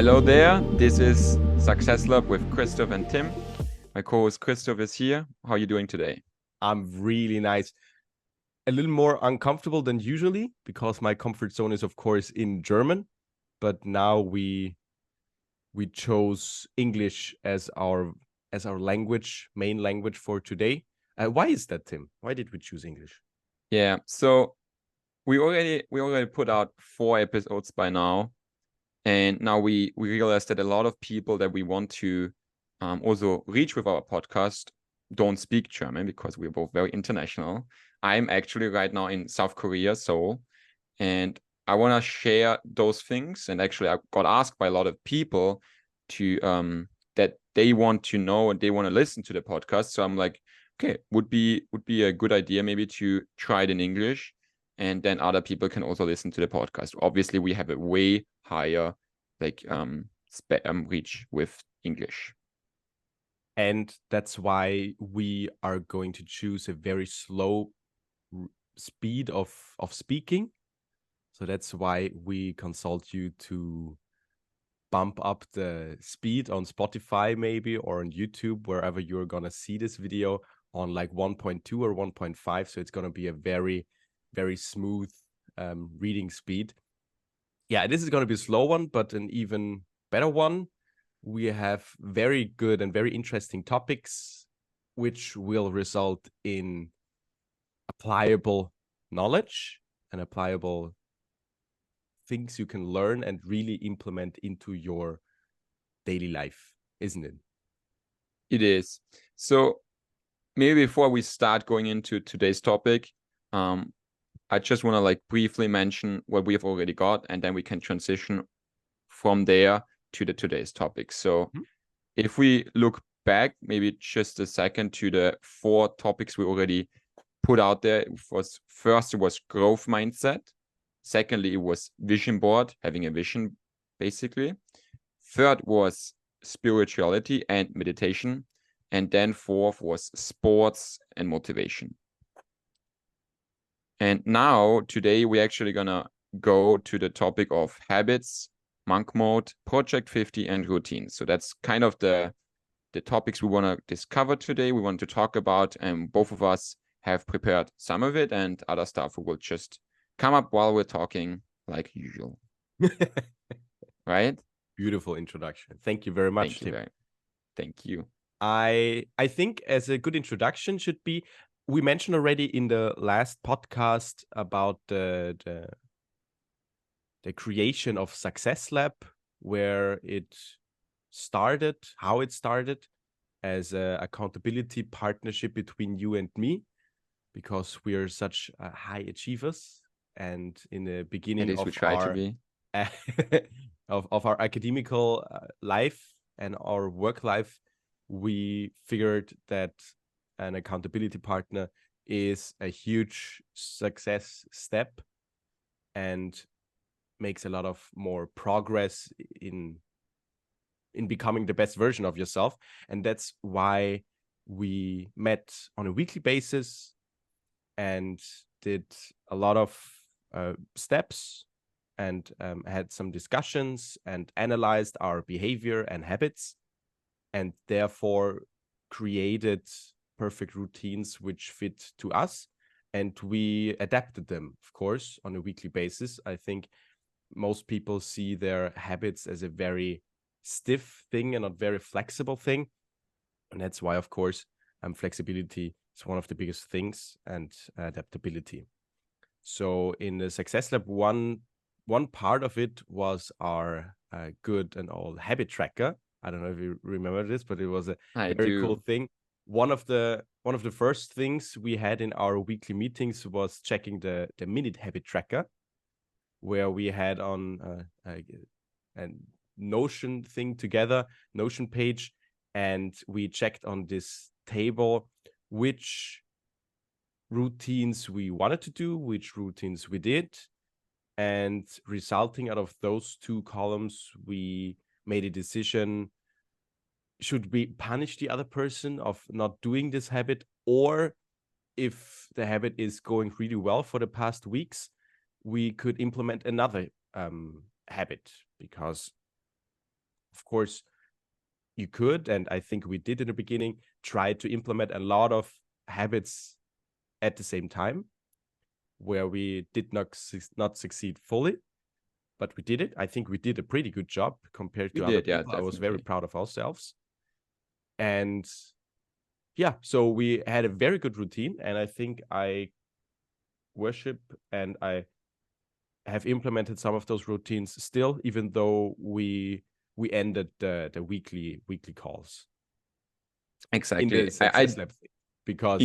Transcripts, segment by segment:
Hello there, this is Success Lab with Christoph and Tim. My co-host Christoph is here. How are you doing today? I'm really nice. A little more uncomfortable than usually because my comfort zone is, of course, in German. But now we chose English as our language, main language for today. Why is that, Tim? Why did we choose English? Yeah, so we already put out 4 episodes by now, and now we realized that a lot of people that we want to also reach with our podcast don't speak German because we're both very international. I'm actually right now in South Korea, Seoul, and I want to share those things. And actually, I got asked by a lot of people to that they want to know and they want to listen to the podcast. So I'm like, okay, would be a good idea maybe to try it in English, and then other people can also listen to the podcast. Obviously, we have a way higher reach with English. And that's why we are going to choose a very slow speed of speaking. So that's why we consult you to bump up the speed on Spotify maybe, or on YouTube, wherever you're going to see this video, on like 1.2 or 1.5. So it's going to be a very, very smooth reading speed. Yeah, this is going to be a slow one, but an even better one. We have very good and very interesting topics, which will result in applicable knowledge and applicable things you can learn and really implement into your daily life, isn't it? It is. So maybe before we start going into today's topic, I just want to like briefly mention what we have already got, and then we can transition from there to today's topic. So if we look back, maybe just a second, to the 4 topics we already put out there. First, it was growth mindset. Secondly, it was vision board, having a vision, basically. Third was spirituality and meditation. And then 4th was sports and motivation. And now, today, we're actually gonna go to the topic of habits, monk mode, project 50, and routine. So that's kind of the topics we want to discover today. We want to talk about, and both of us have prepared some of it, and other stuff will just come up while we're talking, like usual. Right? Beautiful introduction. Thank you very much, Tim. Thank you. I think as a good introduction should be, we mentioned already in the last podcast about the creation of Success Lab, where it started, how it started as a accountability partnership between you and me, because we are such high achievers. And in the beginning of our of our academical life and our work life, we figured that an accountability partner is a huge success step and makes a lot of more progress in becoming the best version of yourself. And that's why we met on a weekly basis and did a lot of steps and had some discussions and analyzed our behavior and habits, and therefore created perfect routines which fit to us. And we adapted them, of course, on a weekly basis. I think most people see their habits as a very stiff thing and not very flexible thing. And that's why, of course, flexibility is one of the biggest things, and adaptability. So in the Success Lab, one part of it was our good and old habit tracker. I don't know if you remember this, but it was a very cool thing. One of the first things we had in our weekly meetings was checking the minute habit tracker, where we had on a Notion thing together, Notion page, and we checked on this table which routines we wanted to do, which routines we did, and resulting out of those 2 columns, we made a decision: should we punish the other person of not doing this habit, or if the habit is going really well for the past weeks, we could implement another habit, because of course, you could, and I think we did in the beginning, try to implement a lot of habits at the same time, where we did not succeed fully, but we did it. I think we did a pretty good job compared to other people. I was very proud of ourselves. And yeah, so we had a very good routine, and I think I worship and I have implemented some of those routines still, even though we ended the weekly calls. Exactly. In the Success Lab thing, because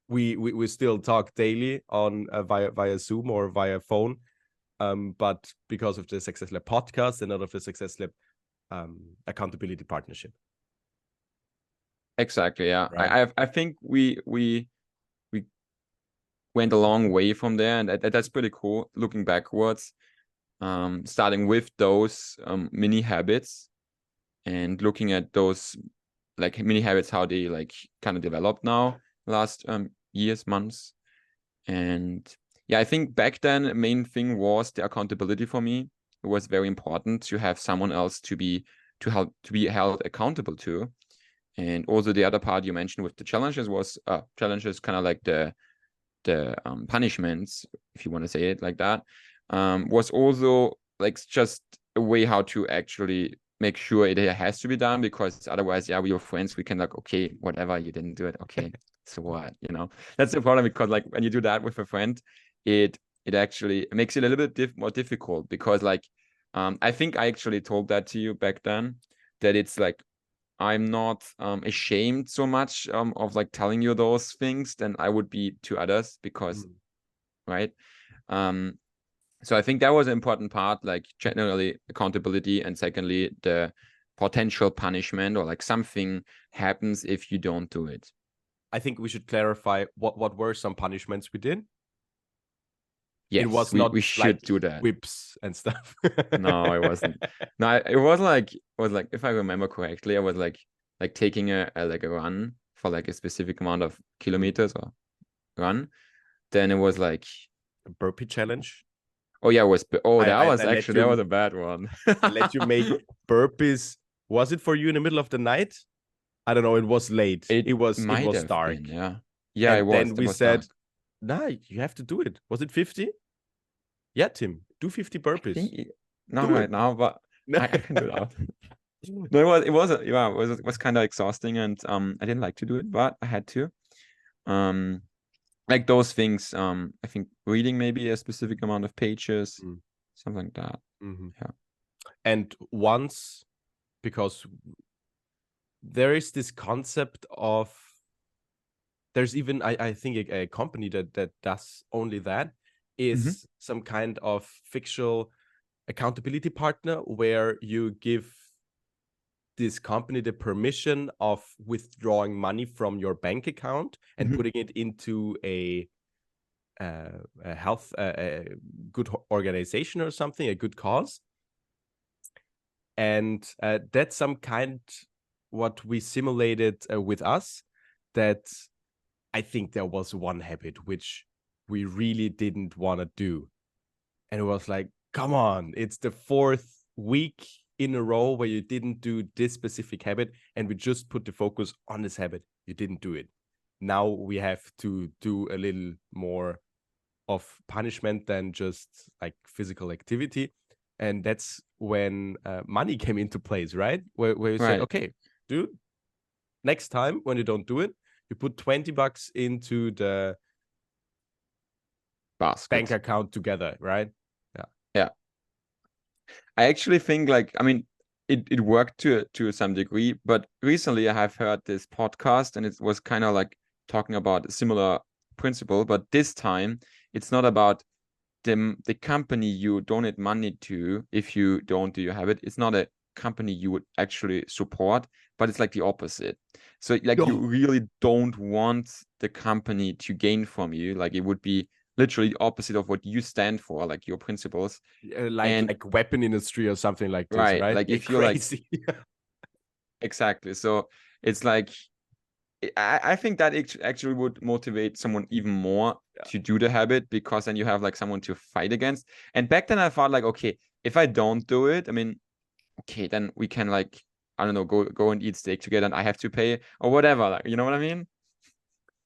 we still talk daily on via Zoom or via phone, but because of the Success Lab podcast and not of the Success Lab accountability partnership. Exactly. Yeah. Right. I think we went a long way from there, and that's pretty cool. Looking backwards, starting with those mini habits, and looking at those like mini habits, how they like kind of developed now last years, months. And yeah, I think back then the main thing was the accountability for me. It was very important to have someone else to be held accountable to. And also the other part you mentioned with the challenges was challenges kind of like the punishments, if you want to say it like that, was also like just a way how to actually make sure it has to be done, because otherwise, yeah, we were friends, we can like, okay, whatever, you didn't do it, okay, so what, you know. That's the problem, because like when you do that with a friend, it actually makes it a little bit more difficult, because like I think I actually told that to you back then, that it's like I'm not ashamed so much of like telling you those things than I would be to others, because right. So I think that was an important part, like generally accountability, and secondly the potential punishment, or like something happens if you don't do it. I think we should clarify what were some punishments we did. Yes, it was not we should like do that. Whips and stuff. No, it wasn't. No, it was like if I remember correctly, I was like taking a run for like a specific amount of kilometers or run. Then it was like a burpee challenge. Oh yeah, that was a bad one. I let you make burpees. Was it for you in the middle of the night? I don't know. It was late. It was dark. Been, yeah. And it was. Then we said, "Nah, you have to do it." Was it 50? Yeah, Tim, do 50 burpees. Not right now, but I can do that. No, it was kind of exhausting, and I didn't like to do it, but I had to. Like those things, I think reading maybe a specific amount of pages, something like that. Yeah. And once, because there is this concept of, there's even I think a company that does only that, is some kind of fictional accountability partner, where you give this company the permission of withdrawing money from your bank account and putting it into a health, a good organization or something, a good cause. And that's some kind what we simulated with us. That I think there was one habit which we really didn't want to do. And it was like, come on, it's the 4th week in a row where you didn't do this specific habit, and we just put the focus on this habit. You didn't do it. Now we have to do a little more of punishment than just like physical activity. And that's when money came into place, right? Where you said, okay, dude, next time when you don't do it, you put $20 into the bank account together, right? Yeah. I actually think like, I mean, it worked to some degree, but recently I have heard this podcast, and it was kind of like talking about a similar principle, but this time it's not about the company you donate money to if you don't do your habit. It's not a company you would actually support, but it's like the opposite. So like you really don't want the company to gain from you. Like it would be literally the opposite of what you stand for, like your principles, like weapon industry or something like this, right? Like if you're crazy. Like exactly. So it's like I think that actually would motivate someone even more to do the habit, because then you have like someone to fight against. And back then I thought like, okay, if I don't do it, I mean, okay, then we can like, I don't know, go and eat steak together and I have to pay or whatever. Like, you know what I mean?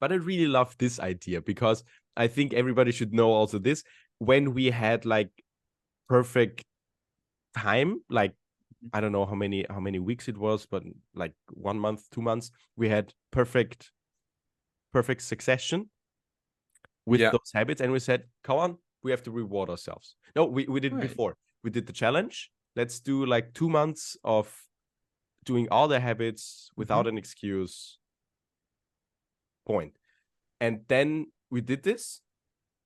But I really love this idea because I think everybody should know also this. When we had like perfect time, like I don't know how many weeks it was, but like 1 month, 2 months, we had perfect succession with Yeah. those habits, and we said, come on, we have to reward ourselves. No, we did it Right. before. We did the challenge. Let's do like 2 months of doing all the habits without an excuse. Point. And then we did this,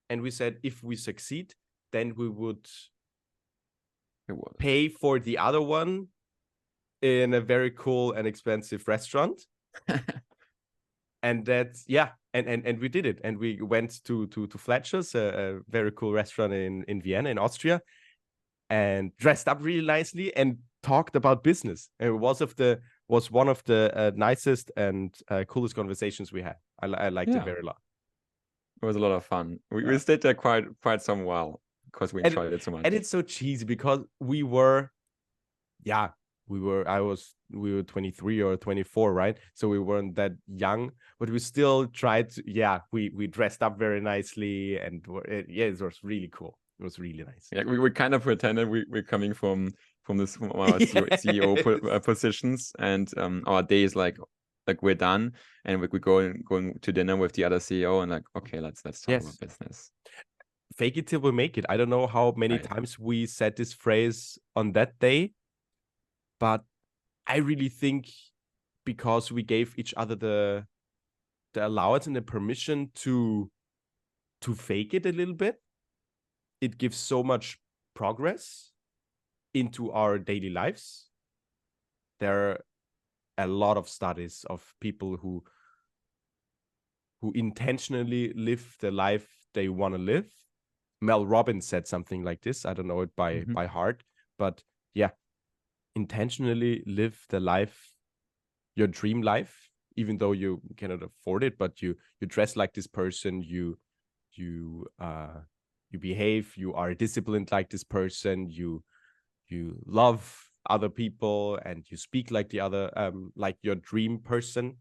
and we said if we succeed, then we would pay for the other one in a very cool and expensive restaurant. And that's and we did it, and we went to Fletcher's, a very cool restaurant in Vienna, in Austria, and dressed up really nicely and talked about business. And it was one of the nicest and coolest conversations we had. I liked it very lot. It was a lot of fun. We stayed there quite some while because we enjoyed it so much. And it's so cheesy because we were 23 or 24, right? So we weren't that young, but we still tried to, we dressed up very nicely, and it was really cool. It was really nice. Yeah, we kind of pretended we're coming from our CEO positions, and our day is like we're done, and we're going to dinner with the other CEO, and like, okay, let's talk about business. Fake it till we make it. I don't know how many times we said this phrase on that day, but I really think because we gave each other the allowance and the permission to fake it a little bit, it gives so much progress into our daily lives. There are a lot of studies of people who intentionally live the life they want to live. Mel Robbins said something like this. I don't know it by heart, but yeah, intentionally live the life, your dream life, even though you cannot afford it, but you dress like this person, you behave, you are disciplined like this person, you love other people, and you speak like the other, like your dream person,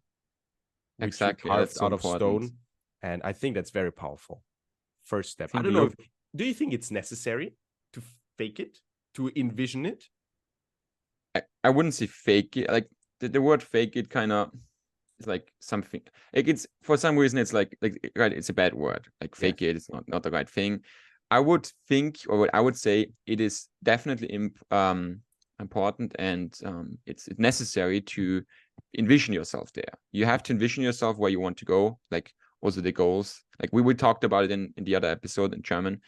which exactly, you carved so out of important. stone. And I think that's very powerful. First step. I don't know. Do you think it's necessary to fake it, to envision it? I wouldn't say fake it. Like the word fake it kind of is like something. Like it's, for some reason it's like right. It's a bad word. Like fake it is not the right thing. I would think, or I would say, it is definitely important, and it's necessary to envision yourself there. You have to envision yourself where you want to go, like also the goals. Like we talked about it in the other episode in German.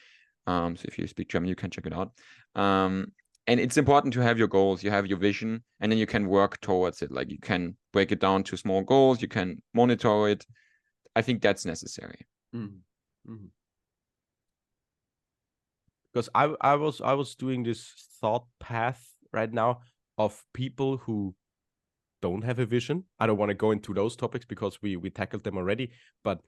So if you speak German, you can check it out. And it's important to have your goals, you have your vision, and then you can work towards it. Like you can break it down to small goals, you can monitor it. I think that's necessary. Because I was doing this thought path right now of people who don't have a vision. I don't want to go into those topics because we tackled them already, but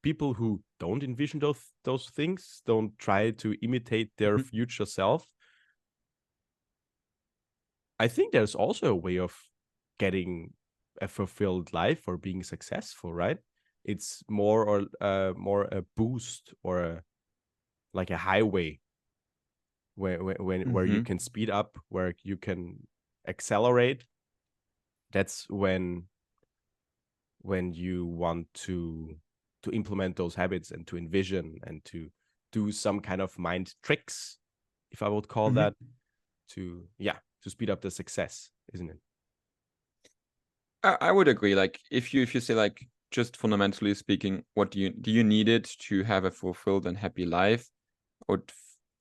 people who don't envision those things, don't try to imitate their future self. I think there's also a way of getting a fulfilled life or being successful, right? It's more a boost or like a highway where you can speed up, where you can accelerate. That's when you want to implement those habits and to envision and to do some kind of mind tricks, if I would call that, to speed up the success, isn't it? I would agree. Like if you say, like, just fundamentally speaking, what do you need it to have a fulfilled and happy life?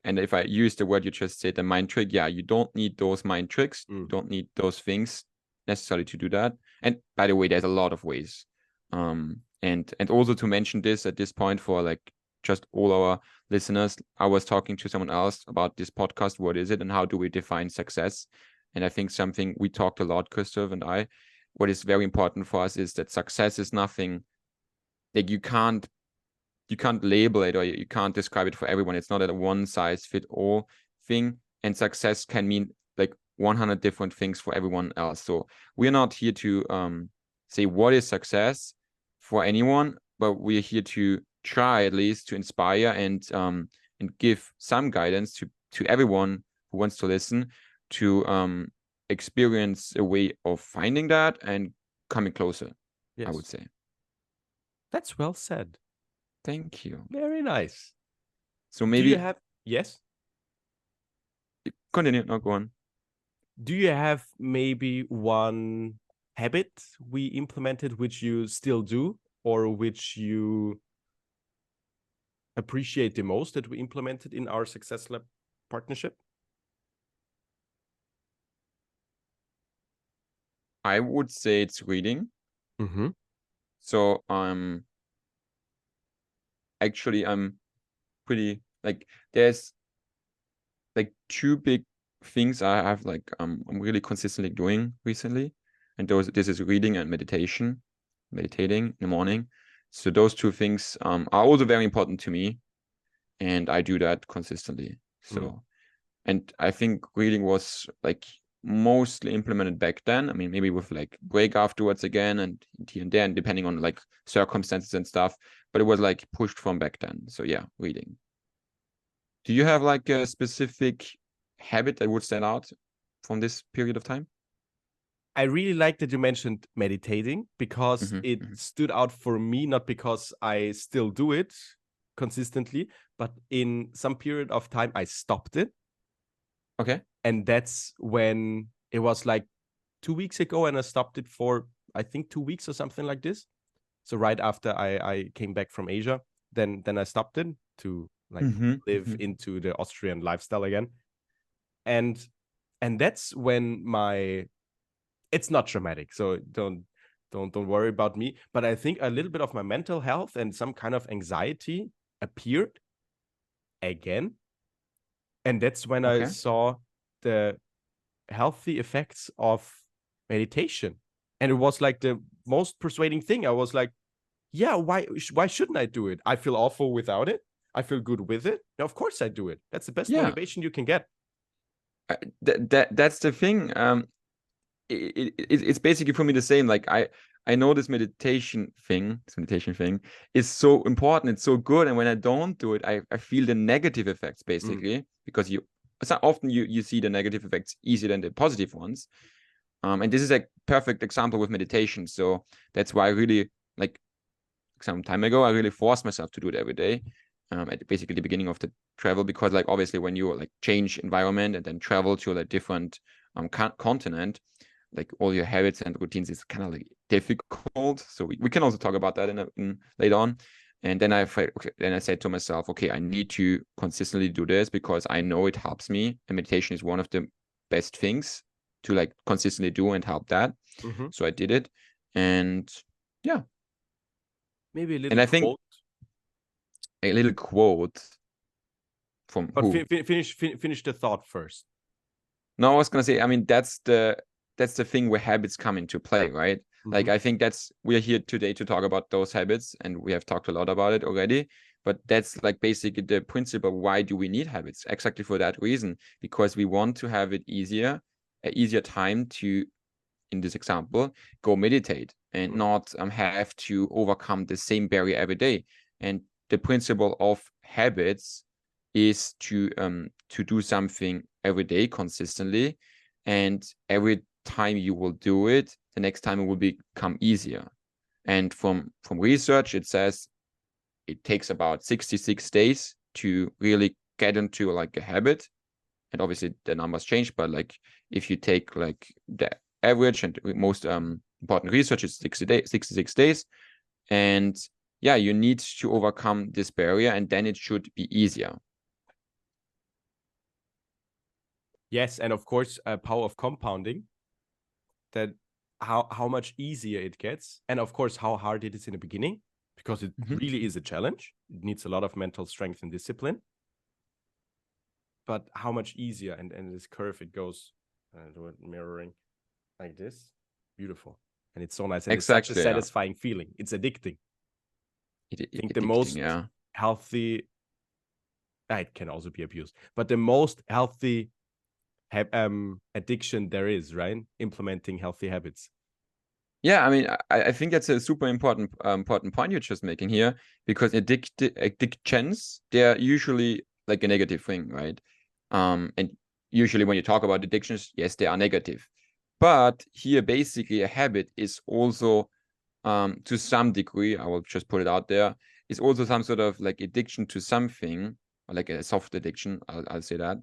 And if I use the word you just said, the mind trick, you don't need those mind tricks. You don't need those things necessarily to do that. And by the way, there's a lot of ways. And also to mention this at this point for like just all our listeners, I was talking to someone else about this podcast. What is it and how do we define success? And I think something we talked a lot, Christoph and I, what is very important for us is that success is nothing like you can't label it or you can't describe it for everyone. It's not a one size fit all thing. And success can mean like 100 different things for everyone else. So we're not here to say what is success for anyone, but we're here to try at least to inspire and give some guidance to everyone who wants to listen to experience a way of finding that and coming closer. Yes. I would say. That's well said. Thank you. Very nice. So maybe do you have yes? Continue. No, go on. Do you have maybe one habit we implemented which you still do, or which you appreciate the most that we implemented in our Success Lab partnership? I would say it's reading. Mm-hmm. So actually I'm pretty like there's like two big things I have like I'm really consistently doing recently, and this is reading and meditating in the morning. So those two things are also very important to me, and I do that consistently. So and I think reading was like mostly implemented back then. I mean, maybe with like break afterwards again and here and there, and depending on like circumstances and stuff, but it was like pushed from back then. So yeah, reading. Do you have like a specific habit that would stand out from this period of time? I really like that you mentioned meditating, because it stood out for me, not because I still do it consistently, but in some period of time I stopped it. Okay. And that's when it was like 2 weeks ago, and I stopped it for, I think, 2 weeks or something like this. So right after I came back from Asia, then I stopped it to like live into the Austrian lifestyle again. And that's when it's not dramatic, so don't worry about me, but I think a little bit of my mental health and some kind of anxiety appeared again. And that's when I saw the healthy effects of meditation. And it was like the most persuading thing. I was like, yeah, why shouldn't I do it? I feel awful without it. I feel good with it. Now, of course I do it. That's the best motivation you can get. That's the thing. It's basically for me the same. Like I know this meditation thing is so important. It's so good. And when I don't do it, I feel the negative effects basically, because so often you see the negative effects easier than the positive ones. And this is a perfect example with meditation. So that's why I really like some time ago, I really forced myself to do it every day. At basically the beginning of the travel, because like obviously when you like change environment and then travel to a different continent, like all your habits and routines is kind of like difficult. So we can also talk about that in later on. And then I said to myself, okay, I need to consistently do this because I know it helps me. And meditation is one of the best things to like consistently do and help that. So I did it, and yeah. Maybe a little and I think a little quote from but who? Finish the thought first. No, I was gonna say, I mean, that's the thing where habits come into play, right? Like I think we're here today to talk about those habits, and we have talked a lot about it already. But that's like basically the principle. Why do we need habits? Exactly for that reason, because we want to have it easier, an easier time to, in this example, go meditate and not have to overcome the same barrier every day. And the principle of habits is to do something every day consistently, and every time you will do it, the next time it will become easier. And from research, it says it takes about 66 days to really get into like a habit. And obviously the numbers change, but like if you take like the average and most important research is 66 days. And yeah, you need to overcome this barrier, and then it should be easier. Yes, and of course, power of compounding, that how much easier it gets, and of course how hard it is in the beginning, because it really is a challenge. It needs a lot of mental strength and discipline. But how much easier, and this curve, it goes mirroring like this, beautiful, and it's so nice, and Exactly, it's such a satisfying feeling. It's addicting. I think the most healthy, it can also be abused, but the most healthy addiction there is, right? Implementing healthy habits. Yeah, I mean, I think that's a super important point you're just making here, because addictions, they're usually like a negative thing, right? And usually when you talk about addictions, yes, they are negative. But here, basically, a habit is also, to some degree, I will just put it out there, is also some sort of like addiction to something, or like a soft addiction, I'll say that.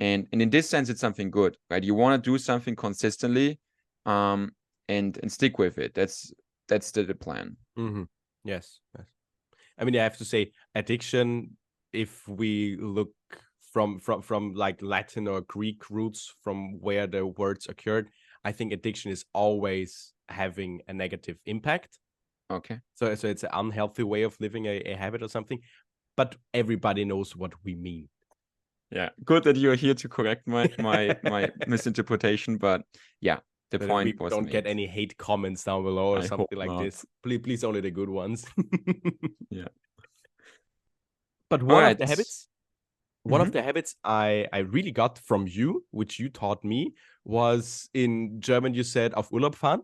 And in this sense, it's something good, right? You want to do something consistently, and stick with it. That's the plan. Mm-hmm. Yes. I mean, I have to say, addiction, if we look from like Latin or Greek roots from where the words occurred, I think addiction is always having a negative impact. Okay. So it's an unhealthy way of living, a habit or something. But everybody knows what we mean. Yeah. Good that you're here to correct my misinterpretation, but yeah, the So that we point was don't made. get any hate comments down below or I hope something like not. this. Please only the good ones. Yeah. But All one right. of the habits, one of the habits I really got from you, which you taught me, was in German. You said auf Urlaub fahren.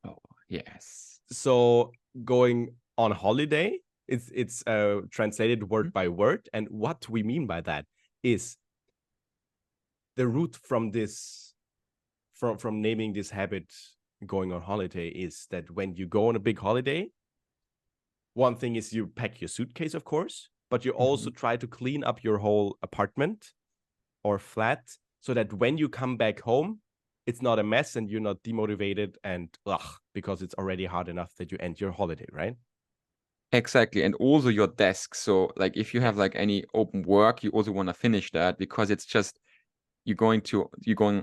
Oh, yes. So going on holiday, it's translated word by word, and what we mean by that is the root from this, from naming this habit going on holiday, is that when you go on a big holiday, one thing is you pack your suitcase, of course, but you also try to clean up your whole apartment or flat so that when you come back home, it's not a mess and you're not demotivated and because it's already hard enough that you end your holiday, right? Exactly. And also your desk. So like if you have like any open work, you also want to finish that, because it's just you're going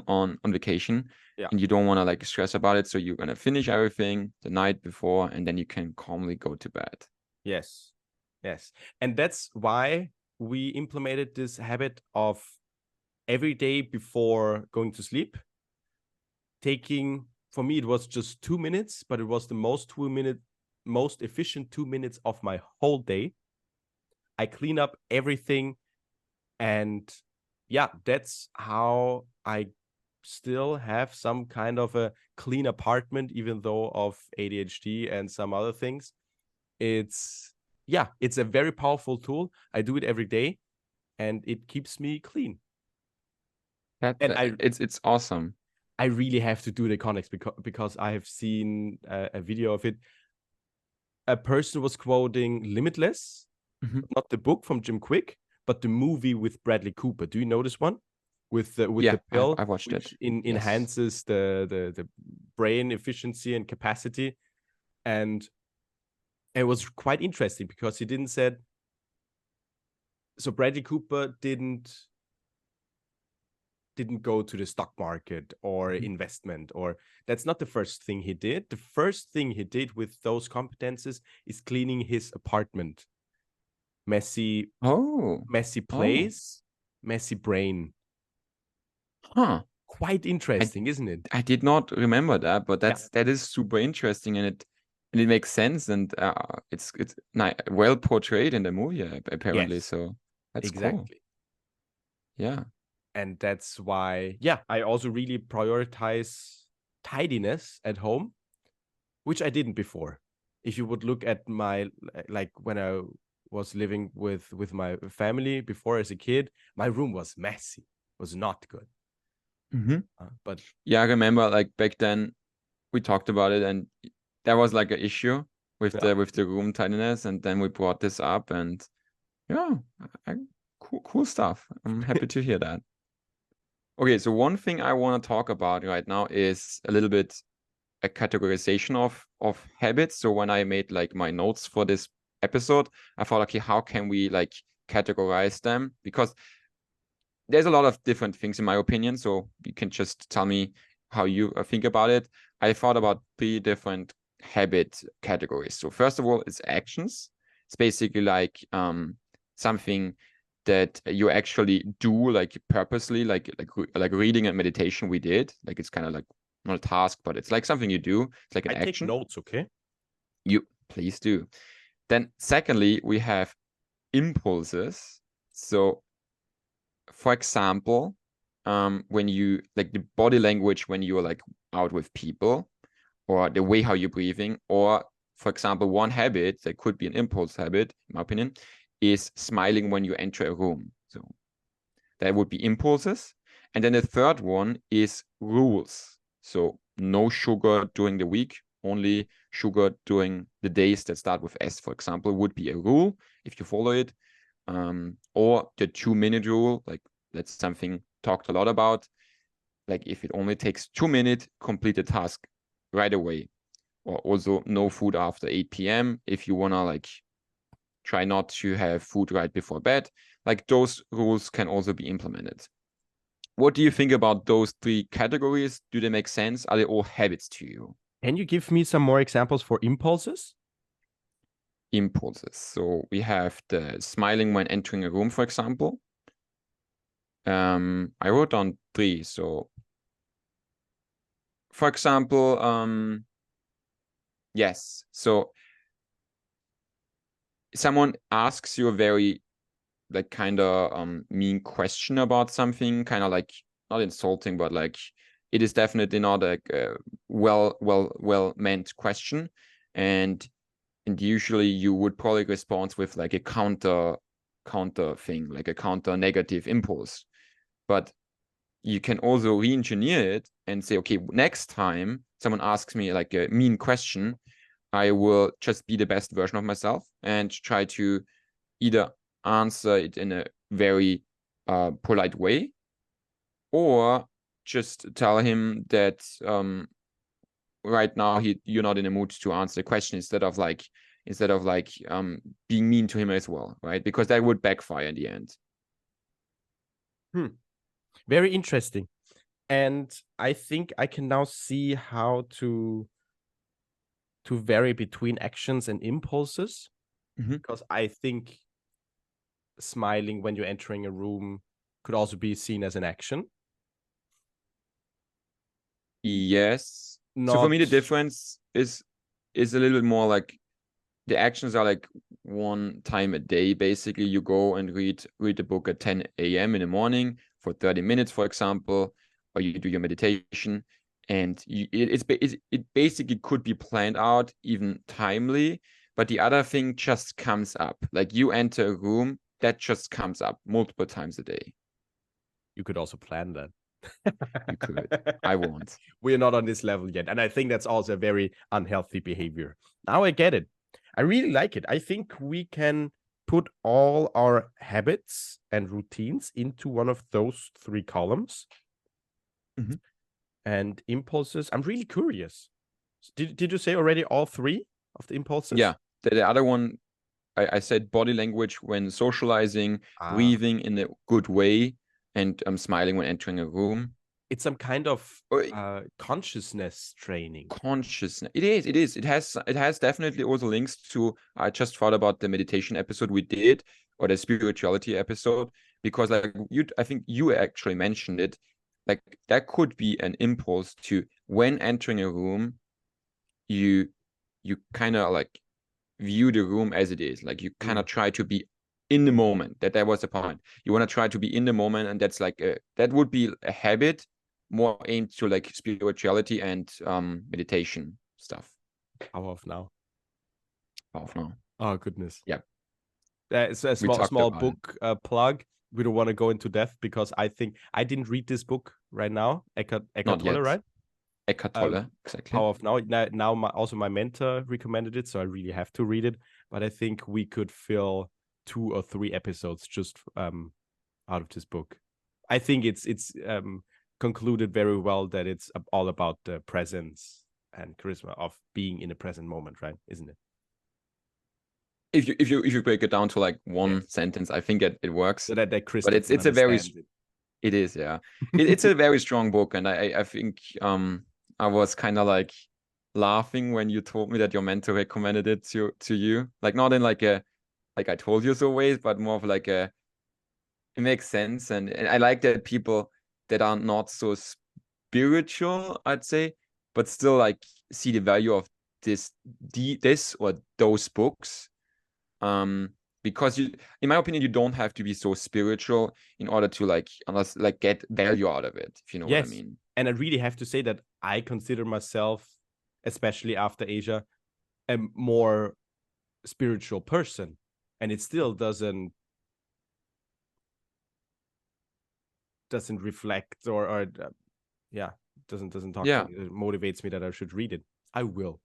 on vacation, and you don't want to like stress about it. So you're gonna finish everything the night before, and then you can calmly go to bed. Yes. And that's why we implemented this habit of every day before going to sleep, taking, for me, it was just 2 minutes, but it was the most efficient 2 minutes of my whole day. I clean up everything. And yeah, that's how I still have some kind of a clean apartment, even though of ADHD and some other things. It's a very powerful tool. I do it every day and it keeps me clean. It's awesome. I really have to do the context because I have seen a video of it. A person was quoting Limitless, not the book from Jim Quick, but the movie with Bradley Cooper. Do you know this one? With the pill, I watched which it. enhances the brain efficiency and capacity. And it was quite interesting because he didn't said, so Bradley Cooper didn't go to the stock market or investment, or that's not the first thing he did. The first thing he did with those competences is cleaning his apartment. Messy place, messy brain. Quite interesting, isn't it? I did not remember that, but that is super interesting, and it makes sense, and it's well portrayed in the movie apparently. So that's cool. Yeah. And that's why, I also really prioritize tidiness at home, which I didn't before. If you would look at my, like when I was living with my family before as a kid, my room was messy, was not good. But yeah, I remember like back then we talked about it, and there was like an issue with the room tidiness, and then we brought this up, and cool stuff. I'm happy to hear that. Okay, so one thing I want to talk about right now is a little bit a categorization of habits. So when I made like my notes for this episode, I thought, okay, how can we like categorize them? Because there's a lot of different things in my opinion. So you can just tell me how you think about it. I thought about 3 different habit categories. So first of all, it's actions. It's basically like something that you actually do like purposely, like reading and meditation we did. Like it's kind of like not a task, but it's like something you do. It's like an action. Take notes, okay? You please do. Then secondly, we have impulses. So for example, when you like the body language when you're like out with people, or the way how you're breathing, or for example, one habit that could be an impulse habit, in my opinion, is smiling when you enter a room. So that would be impulses. And then the third one is rules. So no sugar during the week, only sugar during the days that start with S, for example, would be a rule if you follow it. Or the 2-minute rule, like that's something talked a lot about. Like if it only takes 2 minutes, complete the task right away. Or also no food after 8 p.m. if you wanna like try not to have food right before bed. Like those rules can also be implemented. What do you think about those 3 categories? Do they make sense? Are they all habits to you? Can you give me some more examples for impulses? Impulses. So we have the smiling when entering a room, for example. I wrote down 3. So for example, yes. So someone asks you a very like kind of mean question about something, kind of like not insulting, but like it is definitely not a well meant question, and usually you would probably respond with like a counter thing, like a counter negative impulse. But you can also re-engineer it and say, okay, next time someone asks me like a mean question, I will just be the best version of myself and try to either answer it in a very polite way, or just tell him that right now you're not in a mood to answer the question, instead of like being mean to him as well, right? Because that would backfire in the end. Very interesting. And I think I can now see how to vary between actions and impulses, because I think smiling when you're entering a room could also be seen as an action. Yes. So for me, the difference is a little bit more like the actions are like one time a day. Basically, you go and read the book at 10 a.m. in the morning for 30 minutes, for example, or you do your meditation, and it basically could be planned out, even timely. But the other thing just comes up. Like you enter a room, that just comes up multiple times a day. You could also plan that. You could. I won't. We're not on this level yet. And I think that's also a very unhealthy behavior. Now I get it. I really like it. I think we can put all our habits and routines into one of those 3 columns. And impulses, I'm really curious. Did you say already all 3 of the impulses? Yeah. The other one, I said body language when socializing, breathing in a good way, and smiling when entering a room. It's some kind of consciousness training. Consciousness. It is. It has definitely also links to, I just thought about the meditation episode we did, or the spirituality episode, because like I think you actually mentioned it. Like that could be an impulse to, when entering a room, you kind of like view the room as it is. Like you kind of try to be in the moment. That was the point. You want to try to be in the moment, and that's like that would be a habit more aimed to like spirituality and meditation stuff. Power of now. Oh goodness. Yeah. It's a small book plug. We don't want to go into depth, because I think I didn't read this book right now. Eckhart Tolle, right? Eckhart Tolle, exactly. Power of Now. Now my mentor recommended it, so I really have to read it. But I think we could fill 2 or 3 episodes just out of this book. I think it's concluded very well that it's all about the presence and charisma of being in the present moment, right? Isn't it? If you break it down to like one sentence, I think it works. So that Chris, but it's a very it is, yeah. It's a very strong book, and I think I was kind of like laughing when you told me that your mentor recommended it to you, like not in like a like I told you so ways, but more of like a, it makes sense. And I like that people that are not so spiritual, I'd say, but still like see the value of this or those books, because in my opinion, you don't have to be so spiritual in order to unless get value out of it, if you know what I mean. And I really have to say that I consider myself, especially after Asia, a more spiritual person, and it still doesn't reflect or doesn't talk to me. It motivates me that I should read it. I will.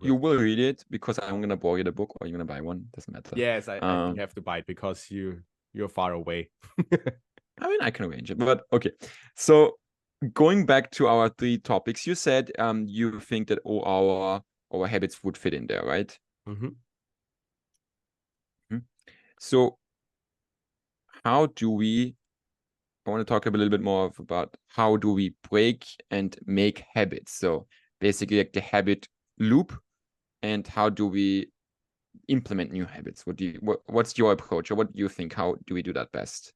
You will read it because I'm gonna borrow you the book, or you're gonna buy one. Doesn't matter. Yes, I think I have to buy it because you're far away. I mean, I can arrange it, but okay. So going back to our 3 topics, you said you think that all our habits would fit in there, right? So how do we? I want to talk a little bit more about how do we break and make habits. So basically, like the habit loop, and how do we implement new habits? What's your approach, or what do you think? How do we do that best?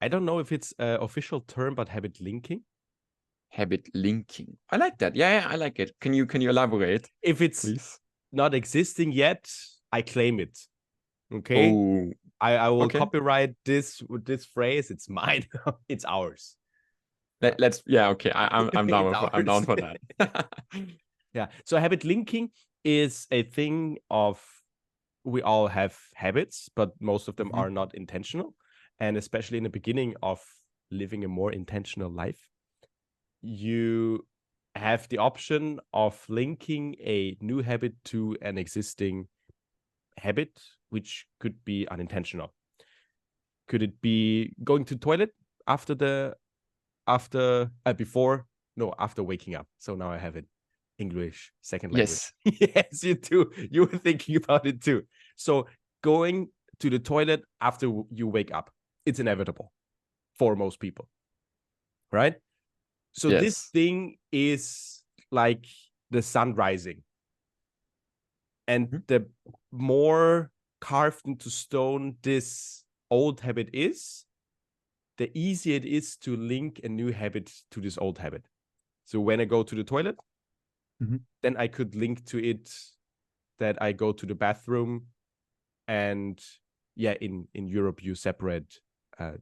I don't know if it's an official term, but habit linking. Habit linking. I like that. Yeah, I like it. Can you elaborate? If it's not existing yet, I claim it. Okay. Oh, I will copyright this with this phrase. It's mine. It's ours. Let's. Yeah. Okay. I'm down. I'm down for that. Yeah. So habit linking is a thing of, we all have habits, but most of them are not intentional. And especially in the beginning of living a more intentional life, you have the option of linking a new habit to an existing habit, which could be unintentional. Could it be going to the toilet after waking up? So now I have it. English, second language. Yes. Yes, you too. You were thinking about it too. So going to the toilet after you wake up, it's inevitable for most people, right? So this thing is like the sun rising. And the more carved into stone this old habit is, the easier it is to link a new habit to this old habit. So when I go to the toilet, then I could link to it that I go to the bathroom. And in Europe, you separate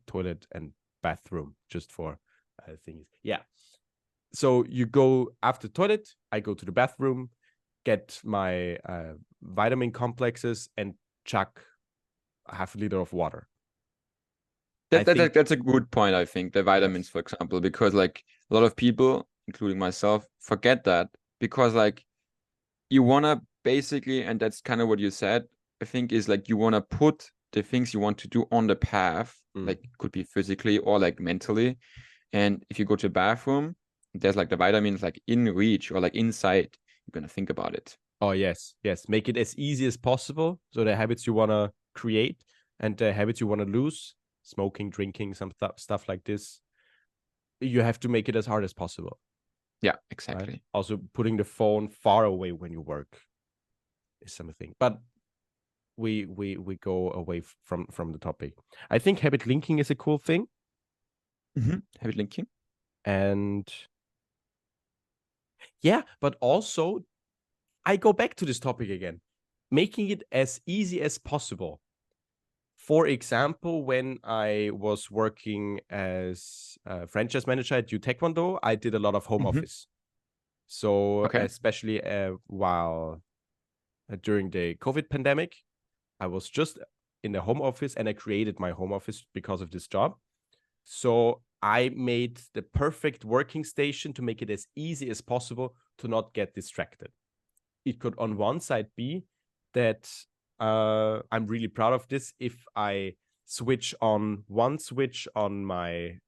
toilet and bathroom just for things. Yeah. So you go after toilet, I go to the bathroom, get my vitamin complexes, and chuck a half a liter of water. That's a good point, I think, the vitamins, for example, because like a lot of people, including myself, forget that, because like you want to basically, and that's kind of what you said, I think, is like you want to put the things you want to do on the path, like could be physically or like mentally. And if you go to the bathroom, there's like the vitamins like in reach or like inside, you're going to think about it. Oh, yes. Make it as easy as possible. So the habits you want to create and the habits you want to lose, smoking, drinking, some stuff like this, you have to make it as hard as possible. Yeah, exactly. Right? Also, putting the phone far away when you work is something. But we go away from the topic. I think habit linking is a cool thing. Habit linking. And yeah, but also I go back to this topic again, making it as easy as possible. For example, when I was working as a franchise manager at U Taekwondo, I did a lot of home office. So especially while during the COVID pandemic, I was just in the home office, and I created my home office because of this job. So I made the perfect working station to make it as easy as possible to not get distracted. It could on one side be that I'm really proud of this. If I switch on one switch on my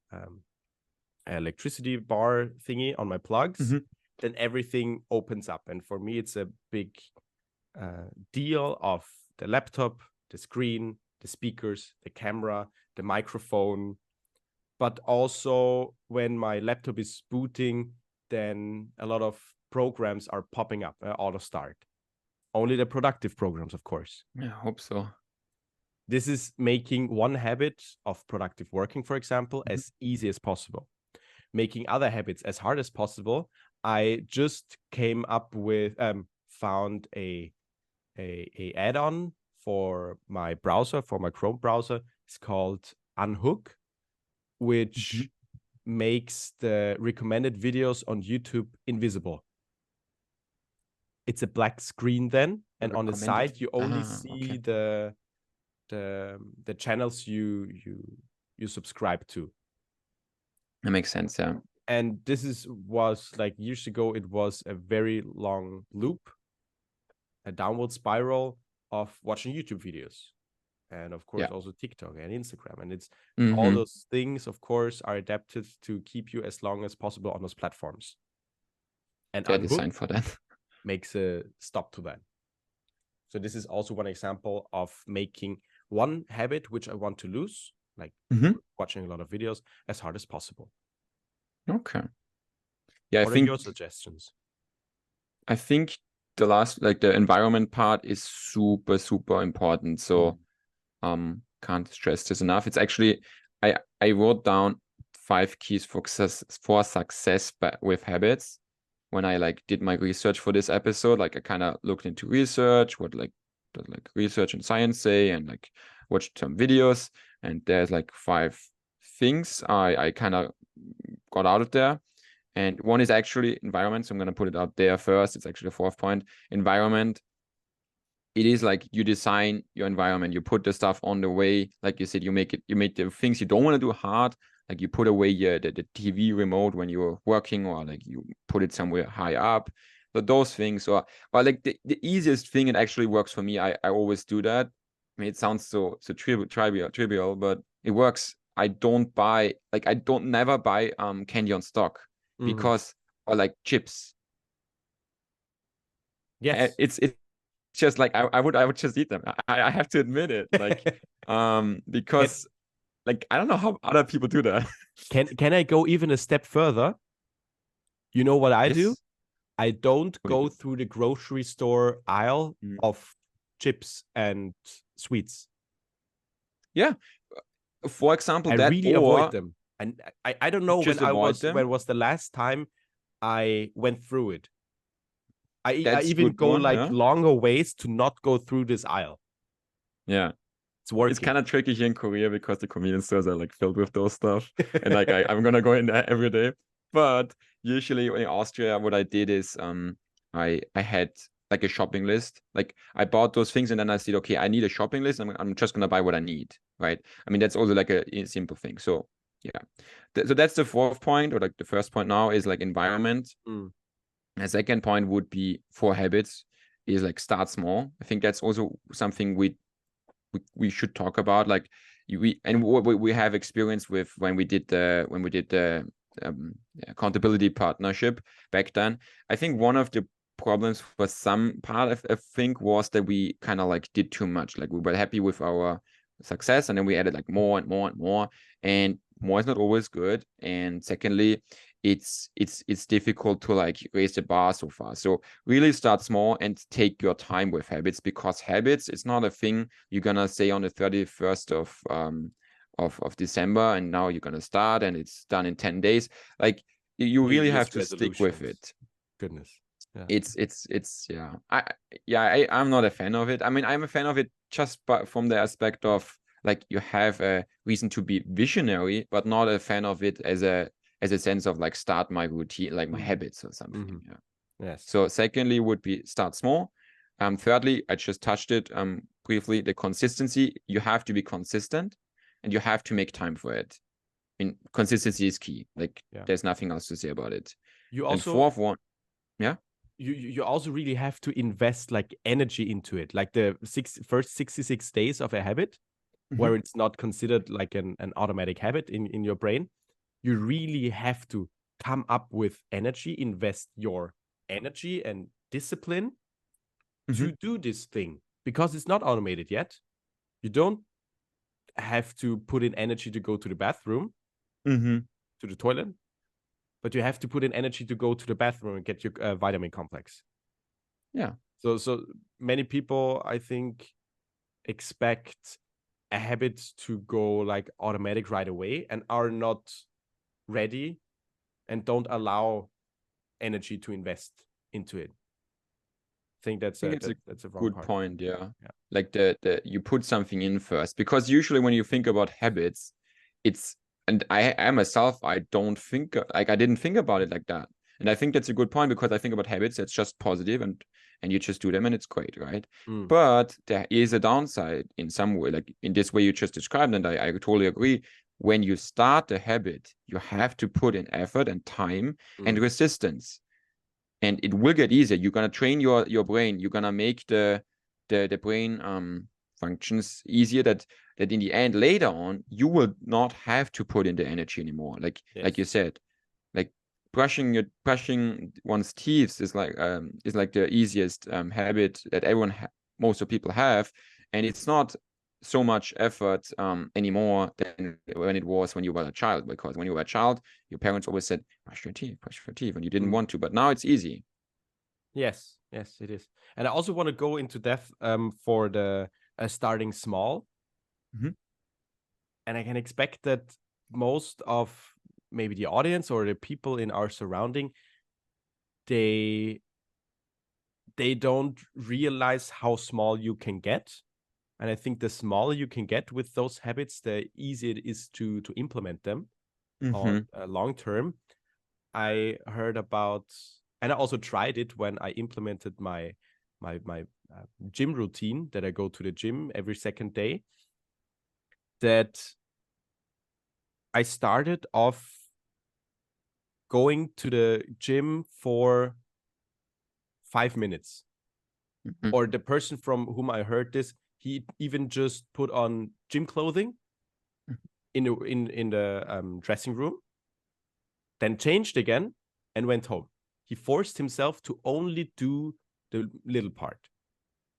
electricity bar thingy on my plugs, then everything opens up. And for me, it's a big deal of the laptop, the screen, the speakers, the camera, the microphone. But also when my laptop is booting, then a lot of programs are popping up, auto start. Only the productive programs, of course. Yeah, I hope so. This is making one habit of productive working, for example, as easy as possible. Making other habits as hard as possible. I just came up with, found a add-on for my browser, for my Chrome browser. It's called Unhook, which makes the recommended videos on YouTube invisible. It's a black screen then, and on the side you only see the channels you subscribe to. That makes sense, yeah. And this was like years ago, it was a very long loop, a downward spiral of watching YouTube videos. And of course, also TikTok and Instagram. And it's all those things, of course, are adapted to keep you as long as possible on those platforms. And they're designed for that. Makes a stop to that. So this is also one example of making one habit which I want to lose, like watching a lot of videos, as hard as possible. Okay. Yeah, what are your suggestions? I think the last, like the environment part is super, super important. So can't stress this enough. It's actually, I wrote down 5 keys for success with habits. When I like did my research for this episode, like I kind of looked into research, what like research and science say, and like watched some videos, and there's like 5 things I kind of got out of there. And one is actually environment. So I'm going to put it out there first. It's actually the 4th point. Environment. It is like you design your environment. You put the stuff on the way. Like you said, you make the things you don't want to do hard. Like you put away the TV remote when you're working, or like you put it somewhere high up. But those things, or like the easiest thing, it actually works for me. I always do that. I mean, it sounds so trivial, but it works. I don't never buy candy on stock because, or like chips. Yes, it's just like I would just eat them. I have to admit it, like because like I don't know how other people do that. Can I go even a step further? You know what I do? I don't go through the grocery store aisle of chips and sweets. Yeah, for example, I really avoid them, and I don't know when was the last time I went through it. I even go longer ways to not go through this aisle. Yeah, it's working. It's kind of tricky here in Korea because the convenience stores are like filled with those stuff, and like I'm gonna go in there every day. But usually in Austria, what I did is I had like a shopping list. Like I bought those things, and then I said, okay, I need a shopping list. I'm just gonna buy what I need, right? I mean, that's also like a simple thing. So yeah, so that's the 4th point, or like the 1st point now is like environment. A 2nd point would be for habits is like start small. I think that's also something we should talk about. Like we have experience with when we did the accountability partnership back then. I think one of the problems for some part I think was that we kind of like did too much. Like we were happy with our success, and then we added like more and more and more, and more is not always good. And secondly, it's difficult to like raise the bar so far. So really start small and take your time with habits, because habits, it's not a thing you're gonna say on the 31st of December and now you're gonna start and it's done in 10 days. Like you really have to stick with it. Goodness. Yeah. It's I'm not a fan of it. I mean, I'm a fan of it just from the aspect of like you have a reason to be visionary, but not a fan of it as a sense of like start my routine, like my habits or something. Yes. So secondly would be start small. Thirdly, I just touched it briefly, the consistency. You have to be consistent and you have to make time for it. I mean, consistency is key. Like there's nothing else to say about it. You also, and 4th one, you also really have to invest like energy into it, like the first 66 days of a habit, where it's not considered like an automatic habit in your brain. You really have to come up with energy, invest your energy and discipline to do this thing, because it's not automated yet. You don't have to put in energy to go to the bathroom, to the toilet, but you have to put in energy to go to the bathroom and get your vitamin complex. Yeah. So many people, I think, expect a habit to go like automatic right away and are not ready and don't allow energy to invest into it. think that's think it's a that's a wrong good part. point. Yeah. Yeah. Like the you put something in first, because usually when you think about habits, it's, and I myself, I don't think, like, I didn't think about it like that. And I think that's a good point, because I think about habits, it's just positive, and you just do them and it's great, right? Mm. But there is a downside in some way, like in this way you just described, and I totally agree. When you start a habit, you have to put in effort and time and resistance, and it will get easier. You're gonna train your brain. You're gonna make the brain functions easier. That in the end, later on, you will not have to put in the energy anymore. Like you said, like brushing one's teeth is like the easiest habit that most of people have, and it's not so much effort anymore than when it was when you were a child, because when you were a child, your parents always said brush your teeth, and you didn't want to, but now it's easy. Yes, it is. And I also want to go into depth for the starting small. And I can expect that most of maybe the audience or the people in our surrounding, they don't realize how small you can get. And I think the smaller you can get with those habits, the easier it is to implement them on long term. I heard about, and I also tried it when I implemented my gym routine, that I go to the gym every second day, that I started off going to the gym for 5 minutes. Or the person from whom I heard this, he even just put on gym clothing in the dressing room, then changed again and went home. He forced himself to only do the little part.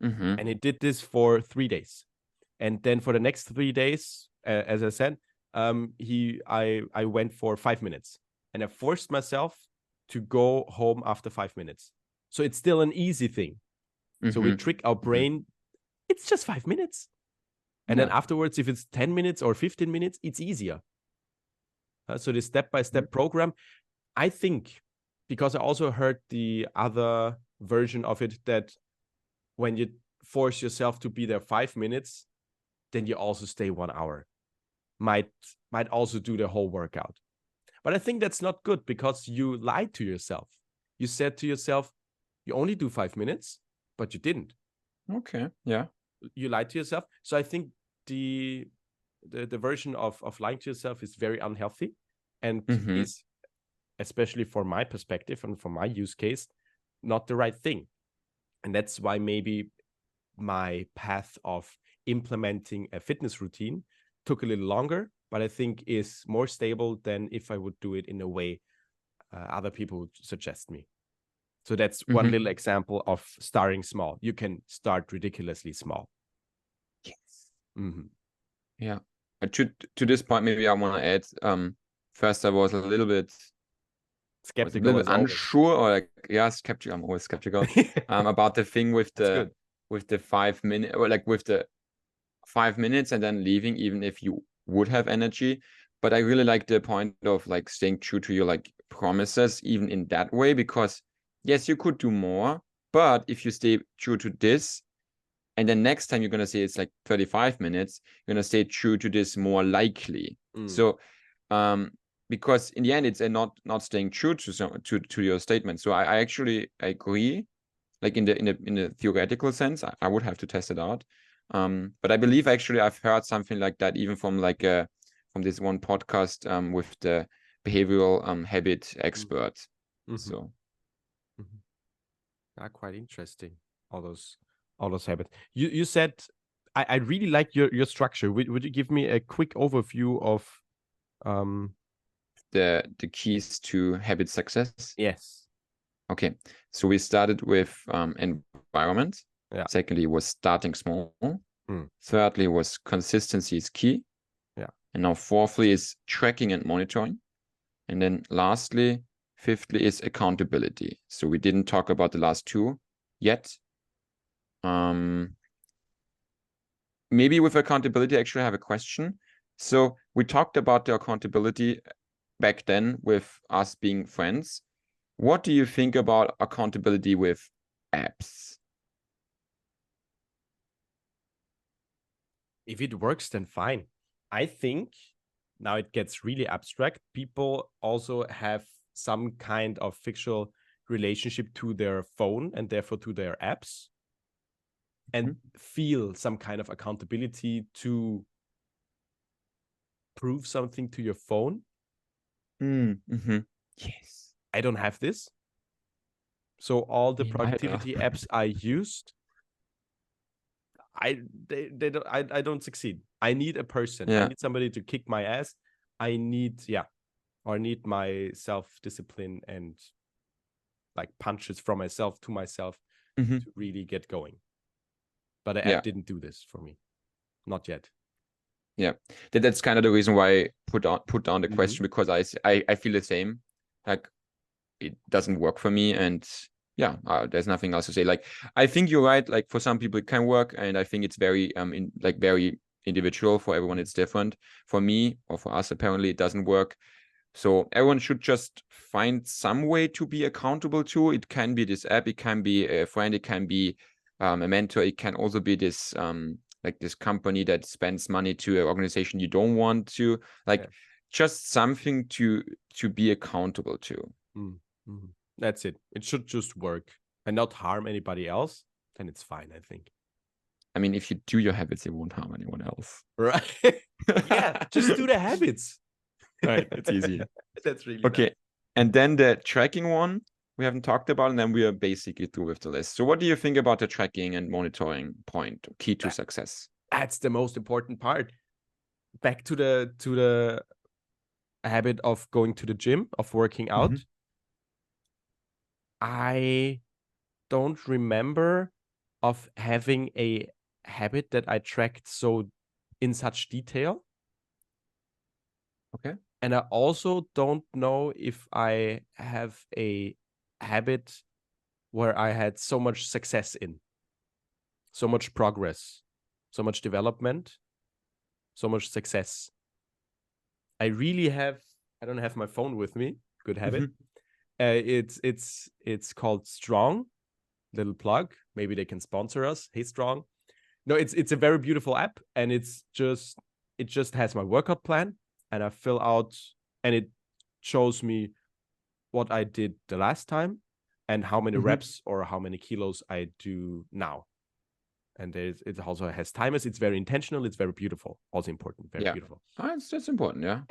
And he did this for 3 days. And then for the next 3 days, as I said, I went for 5 minutes. And I forced myself to go home after 5 minutes. So it's still an easy thing. So we trick our brain, it's just 5 minutes. And then afterwards, if it's 10 minutes or 15 minutes, it's easier. So the step-by-step program, I think, because I also heard the other version of it, that when you force yourself to be there 5 minutes, then you also stay 1 hour. Might also do the whole workout. But I think that's not good, because you lied to yourself. You said to yourself, you only do 5 minutes, but you didn't. Okay, yeah. You lied to yourself. So I think the version of lying to yourself is very unhealthy, and is, especially for my perspective and for my use case, not the right thing. And that's why maybe my path of implementing a fitness routine took a little longer, but I think is more stable than if I would do it in a way other people would suggest me. So that's one little example of starting small. You can start ridiculously small. Yes. Yeah. To this point, maybe I want to add, first I was a little bit skeptical, unsure, or like, skeptical. I'm always skeptical about the thing with the 5 minutes, or like with the 5 minutes and then leaving, even if you would have energy. But I really like the point of like staying true to your like promises, even in that way, because yes, you could do more, but if you stay true to this, and then next time you're going to say it's like 35 minutes, you're going to stay true to this more likely. So because in the end, it's not staying true to your statement. So I actually agree, like in the theoretical sense. I would have to test it out. But I believe actually I've heard something like that even from like from this one podcast with the behavioral habit expert. So quite interesting, all those habits. You said, I really like your structure. Would you give me a quick overview of the keys to habit success? Yes. Okay, so we started with environment. Yeah. Secondly was starting small. Thirdly was consistency is key. Yeah. And now fourthly is tracking and monitoring. And then lastly, fifthly is accountability. So we didn't talk about the last two yet. Maybe with accountability, actually I have a question. So we talked about the accountability back then with us being friends. What do you think about accountability with apps? If it works, then fine. I think now it gets really abstract. People also have some kind of fictional relationship to their phone and therefore to their apps, and feel some kind of accountability to prove something to your phone. Yes. I don't have this. So all the productivity apps I used, I don't succeed. I need a person. I need somebody to kick my ass. I need my self-discipline and like punches from myself to myself to really get going. But the app didn't do this for me. Not yet. Yeah. That's kind of the reason why I put down the question, because I feel the same. Like, it doesn't work for me, and there's nothing else to say. Like, I think you're right. Like, for some people it can work, and I think it's very very individual. For everyone it's different. For me, or for us, apparently it doesn't work. So everyone should just find some way to be accountable to. It can be this app, it can be a friend, it can be a mentor, it can also be this like this company that spends money to an organization you don't want to, like, just something to be accountable to. That's it. It should just work and not harm anybody else. Then it's fine, I think. I mean, if you do your habits, it won't harm anyone else. Right. Yeah, just do the habits. Right, it's easy. That's really okay. nice. And then the tracking one we haven't talked about, and then we are basically through with the list. So what do you think about the tracking and monitoring point, key to success? That's the most important part. Back to the habit of going to the gym, of working out. I don't remember of having a habit that I tracked so in such detail. Okay. And I also don't know if I have a habit where I had so much success in, so much progress, so much development, so much success. I don't have my phone with me. Good habit. It's called Strong. Little plug. Maybe they can sponsor us. Hey, Strong. No, it's a very beautiful app, and it just has my workout plan, and I fill out, and it shows me what I did the last time and how many reps or how many kilos I do now. And it also has timers. It's very intentional. It's very beautiful. Also important. Very beautiful. Oh, that's important. Yeah.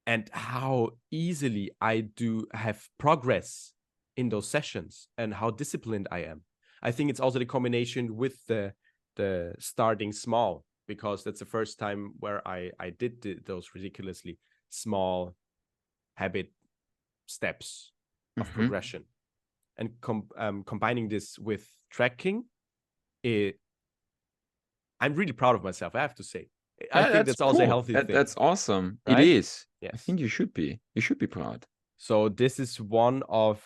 And how easily I do have progress in those sessions and how disciplined I am. I think it's also the combination with the starting small, because that's the first time where I did those ridiculously small habit steps of progression. And combining this with tracking, I'm really proud of myself, I have to say. I think that's also a healthy thing. That's awesome. Right? It is. Yes. I think you should be. You should be proud. So this is one of,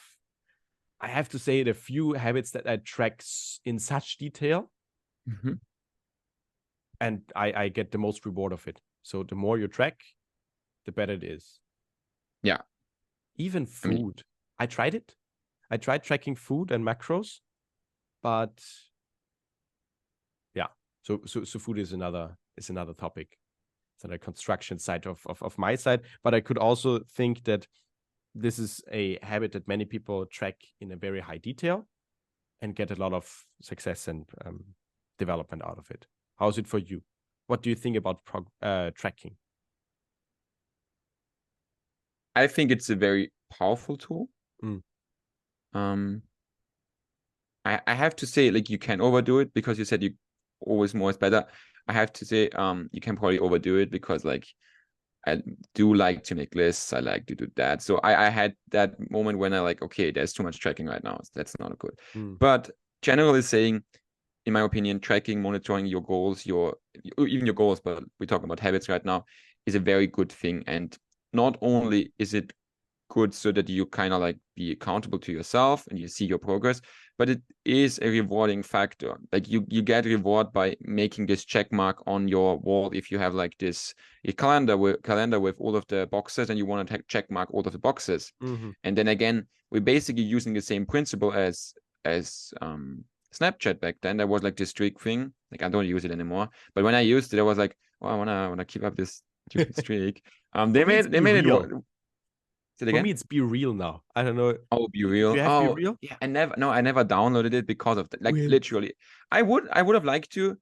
I have to say, the few habits that I track in such detail. And I get the most reward of it. So the more you track, the better it is. Yeah. Even food. I tried it. I tried tracking food and macros, but yeah. So food is another topic. It's another construction side of my side. But I could also think that this is a habit that many people track in a very high detail and get a lot of success and development out of it. How's it for you? What do you think about tracking? I think it's a very powerful tool. I have to say, like, you can overdo it, because you said you always more is better. I have to say, you can probably overdo it, because, like, I do like to make lists. I like to do that. So I had that moment when I like, okay, there's too much tracking right now. That's not good. But generally saying, in my opinion, tracking, monitoring your goals, even your goals, but we're talking about habits right now, is a very good thing. And not only is it good so that you kind of like be accountable to yourself and you see your progress, but it is a rewarding factor. Like, you get reward by making this check mark on your wall. If you have like this a calendar with all of the boxes, and you want to check mark all of the boxes, and then again, we're basically using the same principle as Snapchat back then. There was like this streak thing. Like I don't use it anymore. But when I used it, I was like, oh, I wanna keep up this stupid streak. They For me, it's made Be Real. Say it For me, again. it's Be Real now. I don't know. Oh, Be Do Real. you have Be Oh, Real? yeah. I never downloaded it because of that. Like Really? literally, I would have liked to,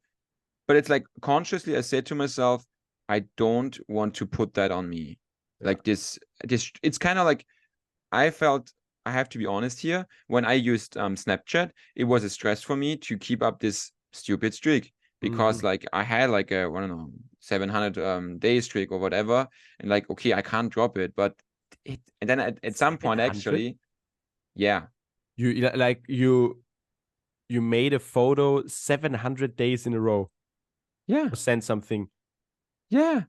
but it's like consciously I said to myself, I don't want to put that on me. Yeah. Like this, it's kind of like I felt, I have to be honest here, when I used Snapchat, it was a stress for me to keep up this stupid streak because like I had like a, I don't know, 700 day streak or whatever, and like okay, I can't drop it, but and then at some point 700? actually, yeah, You made a photo 700 days in a row yeah, or sent something. yeah.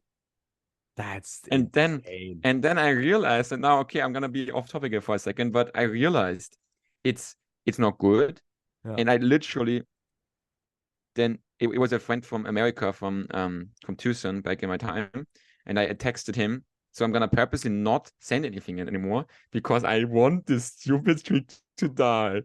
That's And insane. then I realized, and now okay, I'm gonna be off topic here for a second, but I realized it's it's not good. Yeah. And I literally then it was a friend from America from Tucson back in my time, and I texted him. So I'm gonna purposely not send anything anymore because I want this stupid streak to die.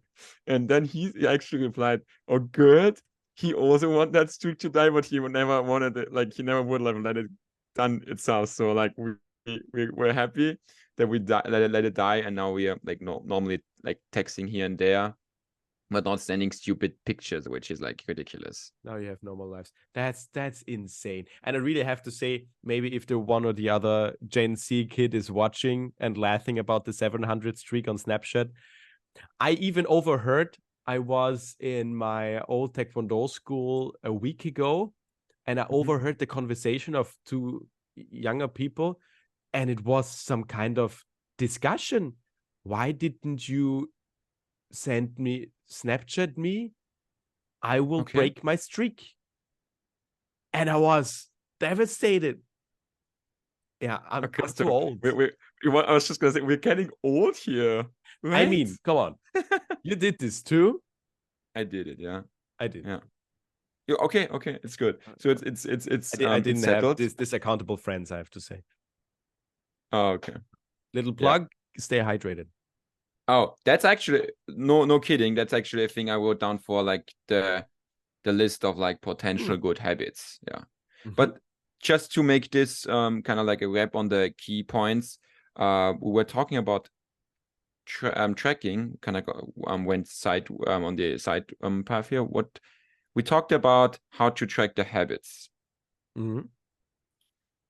And then he actually replied, "Oh, good." He also want that streak to die, but he would never wanted it. Like he never would have let it done itself. So like we're happy that we let it die, and now we are like normally like texting here and there, but not sending stupid pictures, which is like ridiculous. Now you have normal lives. That's insane. And I really have to say, maybe if the one or the other Gen Z kid is watching and laughing about the 700 streak on Snapchat, I even overheard. I was in my old Taekwondo school a week ago, and I overheard the conversation of two younger people, and it was some kind of discussion. Why didn't you send me, Snapchat me? I will Okay. break my streak. And I was devastated. Yeah, I'm too old. I was just gonna say we're getting old here, right? I mean, come on. You did this too? I did it, yeah. I did. Yeah. Okay, it's good. So it's I didn't have settled. this accountable friends, I have to say. Oh, okay. Little plug, stay hydrated. Oh, that's actually no kidding. That's actually a thing I wrote down for like the list of like potential good habits. Yeah. But just to make this kind of like a wrap on the key points, we were talking about tracking, kind of went side on the side path here. What we talked about how to track the habits,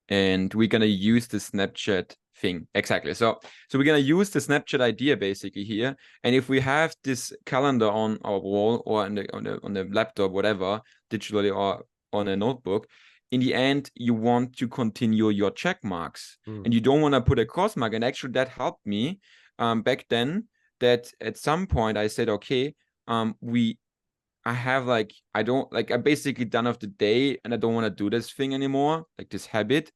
and we're gonna use the Snapchat thing exactly. So we're gonna use the Snapchat idea basically here, and if we have this calendar on our wall or on the laptop, whatever, digitally or on a notebook, in the end you want to continue your check marks, and you don't want to put a cross mark. And actually that helped me back then, that at some point I said, okay, I have like, I don't like, I'm basically done of the day and I don't want to do this thing anymore, like this habit.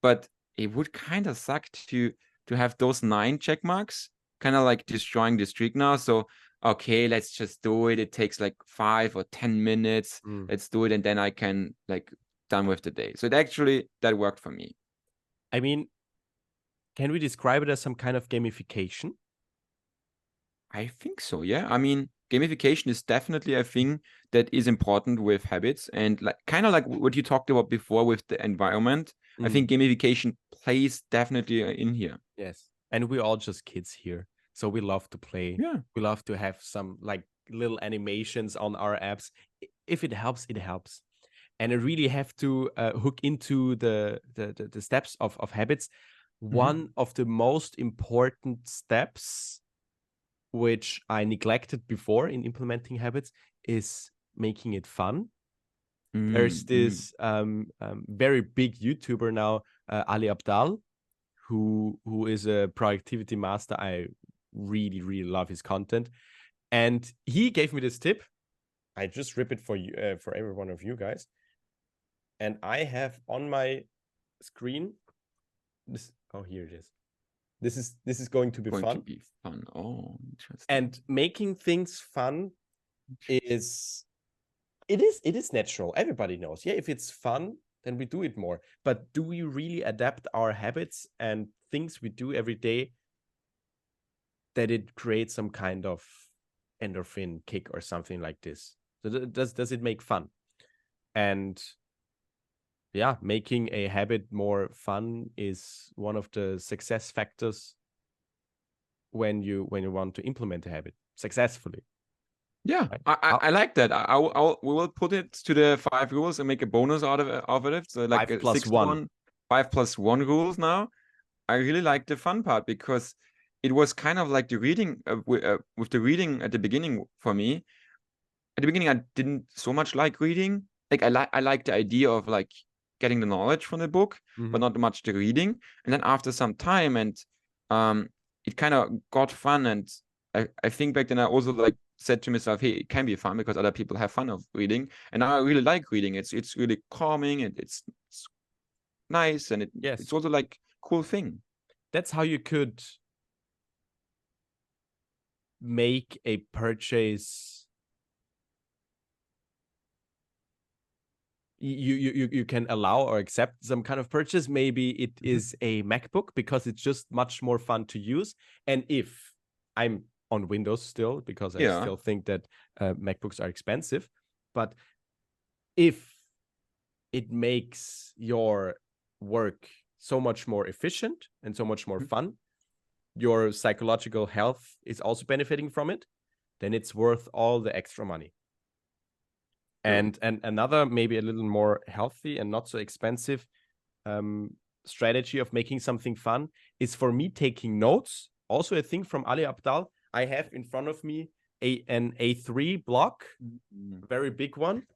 But it would kind of suck to have those 9 check marks, kind of like destroying the streak now. So okay, let's just do it. It takes like 5 or 10 minutes. Let's do it, and then I can like done with the day. So that worked for me. I mean, can we describe it as some kind of gamification? I think so, yeah. I mean, gamification is definitely a thing that is important with habits, and like kind of like what you talked about before with the environment. I think gamification plays definitely in here. Yes. And we're all just kids here. So we love to play. Yeah. We love to have some like little animations on our apps. If it helps, it helps. And I really have to hook into the steps of habits. One of the most important steps, which I neglected before in implementing habits, is making it fun. There's this very big YouTuber now, Ali Abdal, who is a productivity master. I really, really love his content. And he gave me this tip. I just rip it for you, for every one of you guys. And I have on my screen this. Oh, here it is. This is going to be fun. Oh, interesting. And making things fun is natural. Everybody knows. Yeah, if it's fun, then we do it more. But do we really adapt our habits and things we do every day that it creates some kind of endorphin kick or something like this. So does it make fun? And yeah, making a habit more fun is one of the success factors when you want to implement a habit successfully. Yeah, Right? I like that. We will put it to the 5 rules and make a bonus out of it. So like 5 a plus 6 1. 1, 5+1 rules now. I really like the fun part because it was kind of like the reading with the reading at the beginning for me. At the beginning, I didn't so much like reading. Like I like the idea of like getting the knowledge from the book, but not much the reading. And then after some time, and it kind of got fun. And I think back then I also like said to myself, hey, it can be fun because other people have fun of reading, and now I really like reading. It's really calming and it's nice, and it's also like cool thing. That's how you could make a purchase. You can allow or accept some kind of purchase. Maybe it is a MacBook because it's just much more fun to use. And if I'm on Windows still, because I still think that MacBooks are expensive, but if it makes your work so much more efficient and so much more fun, your psychological health is also benefiting from it, then it's worth all the extra money. And another, maybe a little more healthy and not so expensive strategy of making something fun is for me taking notes. Also a thing from Ali Abdal. I have in front of me an A3 block, very big one.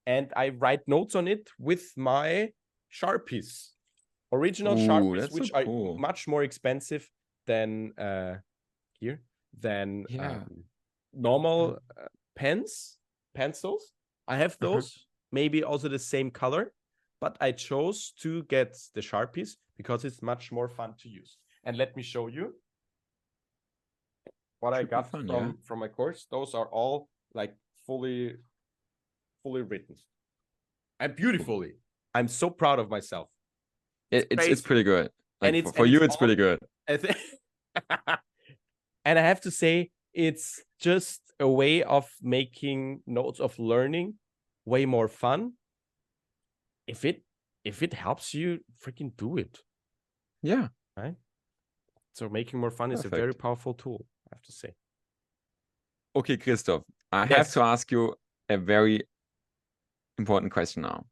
And I write notes on it with my Sharpies. Original Sharpies, which are much more expensive than normal pencils. I have those, maybe also the same color, but I chose to get the Sharpies because it's much more fun to use. And let me show you what I got from my course. Those are all like fully written. And beautifully. I'm so proud of myself. It's pretty good. Like and for you, it's pretty good. And I have to say, it's just a way of making notes of learning way more fun. If it helps you, freaking do it. Yeah. Right? So making more fun is a very powerful tool, I have to say. Okay, Christoph, I have to ask you a very important question now.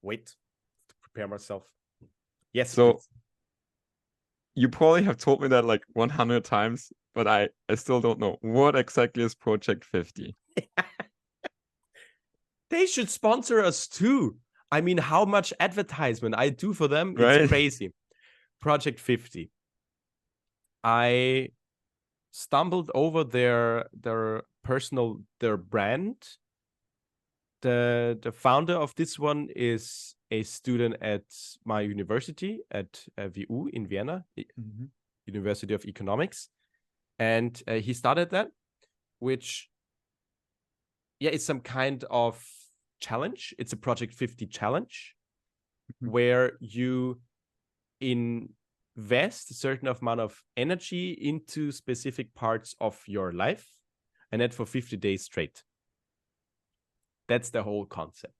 Wait, to prepare myself. Yes. So please. You probably have told me that like 100 times, but I still don't know. What exactly is Project 50? They should sponsor us too. I mean, how much advertisement I do for them, right? It's crazy. Project 50. I stumbled over their brand. The founder of this one is a student at my university at WU in Vienna, University of Economics, and he started that, which it's some kind of challenge. It's a Project 50 challenge where you invest a certain amount of energy into specific parts of your life, and that for 50 days straight. That's the whole concept.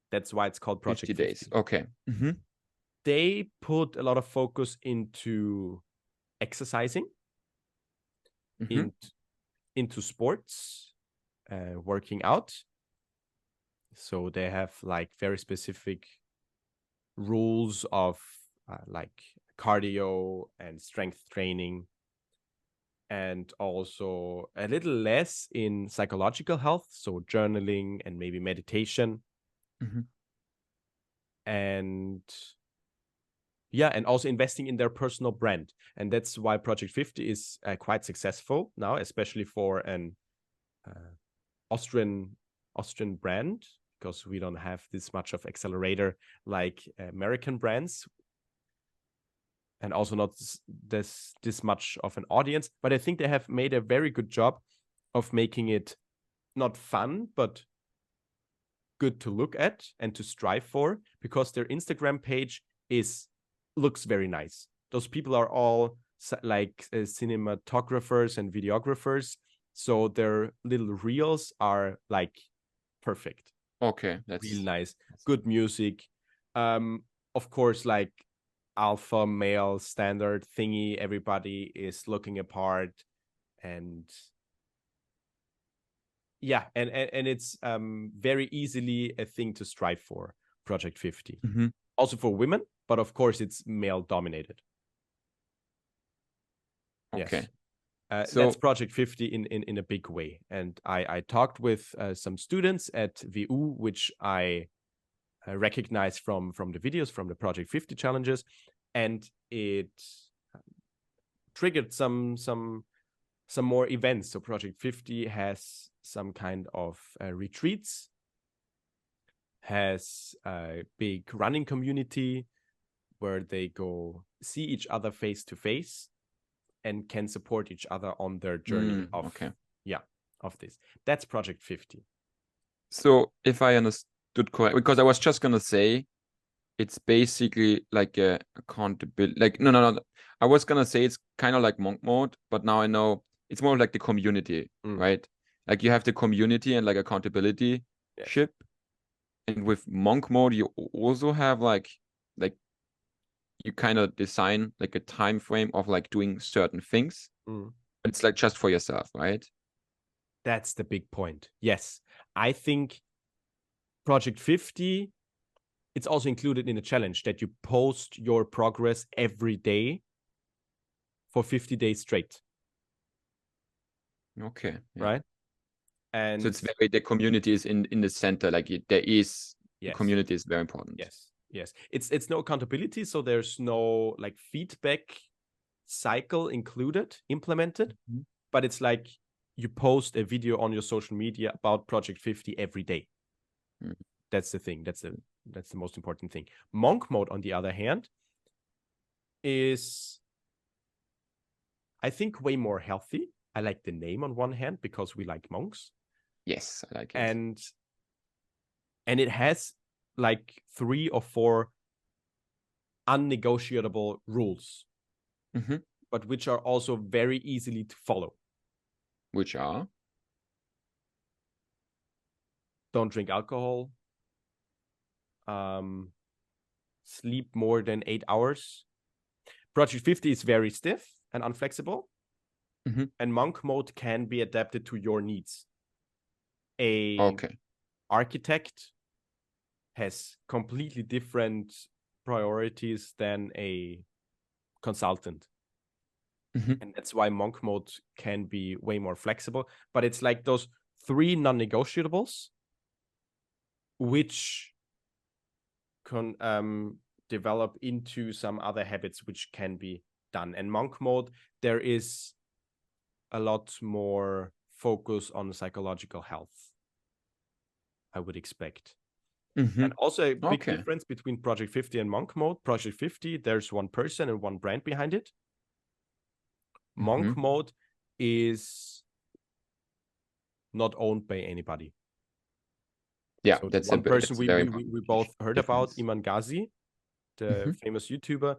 That's why it's called Project 50 days. Okay. They put a lot of focus into exercising, into sports, working out. So they have like very specific rules of like cardio and strength training, and also a little less in psychological health, so journaling and maybe meditation. And and also investing in their personal brand. And that's why Project 50 is quite successful now, especially for an Austrian brand, because we don't have this much of accelerator like American brands, and also not this much of an audience. But I think they have made a very good job of making it not fun, but good to look at and to strive for, because their Instagram page looks very nice. Those people are all like cinematographers and videographers. So their little reels are like perfect. Okay, that's real nice. Good music. Of course, like alpha male standard thingy, everybody is looking apart, and yeah, and it's very easily a thing to strive for. Project 50. Mhm. Also for women, but of course it's male dominated. Okay. Yes. So That's Project 50 in a big way. And I talked with some students at VU, which I recognize from the videos from the Project 50 challenges, and it triggered some more events. So Project 50 has some kind of retreats, has a big running community where they go see each other face to face and can support each other on their journey of okay. of this. That's Project 50. So if I understood correct, because I was just gonna say it's basically like a accountability. Like no. I was gonna say it's kind of like monk mode, but now I know it's more like the community, right? Like you have the community and like accountability ship. And with monk mode, you also have like you kind of design like a time frame of like doing certain things. But it's like just for yourself, right? That's the big point. Yes. I think Project 50, it's also included in the challenge that you post your progress every day for 50 days straight. Okay. Yeah. Right? And so it's very, the community is in the center. Like there is, the yes. community is very important. Yes. It's no accountability, so there's no like feedback cycle implemented, but it's like you post a video on your social media about Project 50 every day. That's the thing. That's the most important thing. Monk mode, on the other hand, is I think way more healthy. I like the name on one hand because we like monks. Yes, I like it. And it has like 3 or 4 unnegotiable rules, but which are also very easily to follow. Which are? Don't drink alcohol. Sleep more than 8 hours. Project 50 is very stiff and unflexible. And monk mode can be adapted to your needs. Architect has completely different priorities than a consultant. And that's why monk mode can be way more flexible. But it's like those 3 non-negotiables, which can develop into some other habits which can be done. And monk mode, there is a lot more focus on psychological health, I would expect. And also a big difference between Project 50 and monk mode. Project 50, there's one person and one brand behind it. Monk mode is not owned by anybody. Yeah, so that's one person that's we both heard about, Iman Ghazi, the famous YouTuber.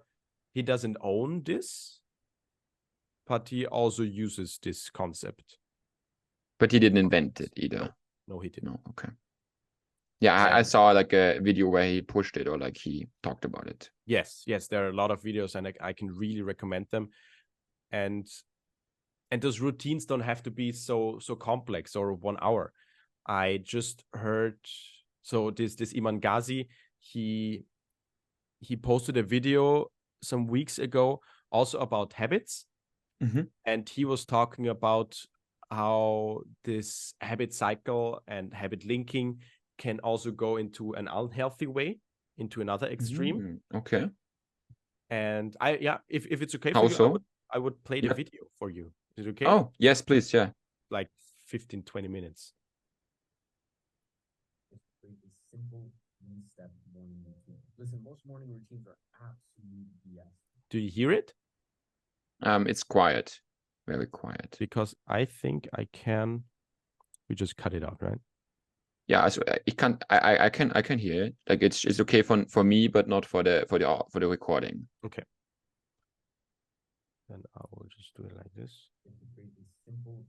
He doesn't own this, but he also uses this concept. But he didn't invent it either. No, he didn't. No, okay. Yeah, I saw like a video where he pushed it or like he talked about it. Yes, there are a lot of videos, and I can really recommend them. And those routines don't have to be so complex or 1 hour. I just heard, so this Iman Ghazi, he posted a video some weeks ago also about habits. And he was talking about how this habit cycle and habit linking can also go into an unhealthy way, into another extreme. Okay. And if it's okay How for you, so? I would play the video for you. Is it okay? Oh, yes, please. Yeah. Like 15-20 minutes. Simple 3-step morning routine. Listen, most morning routines are absolute BS. Do you hear it? It's quiet, very quiet. Because I think I can. We just cut it out, right? Yeah, so I can hear it. Like it's okay for me, but not for the recording. Okay. Then I will just do it like this. Create a simple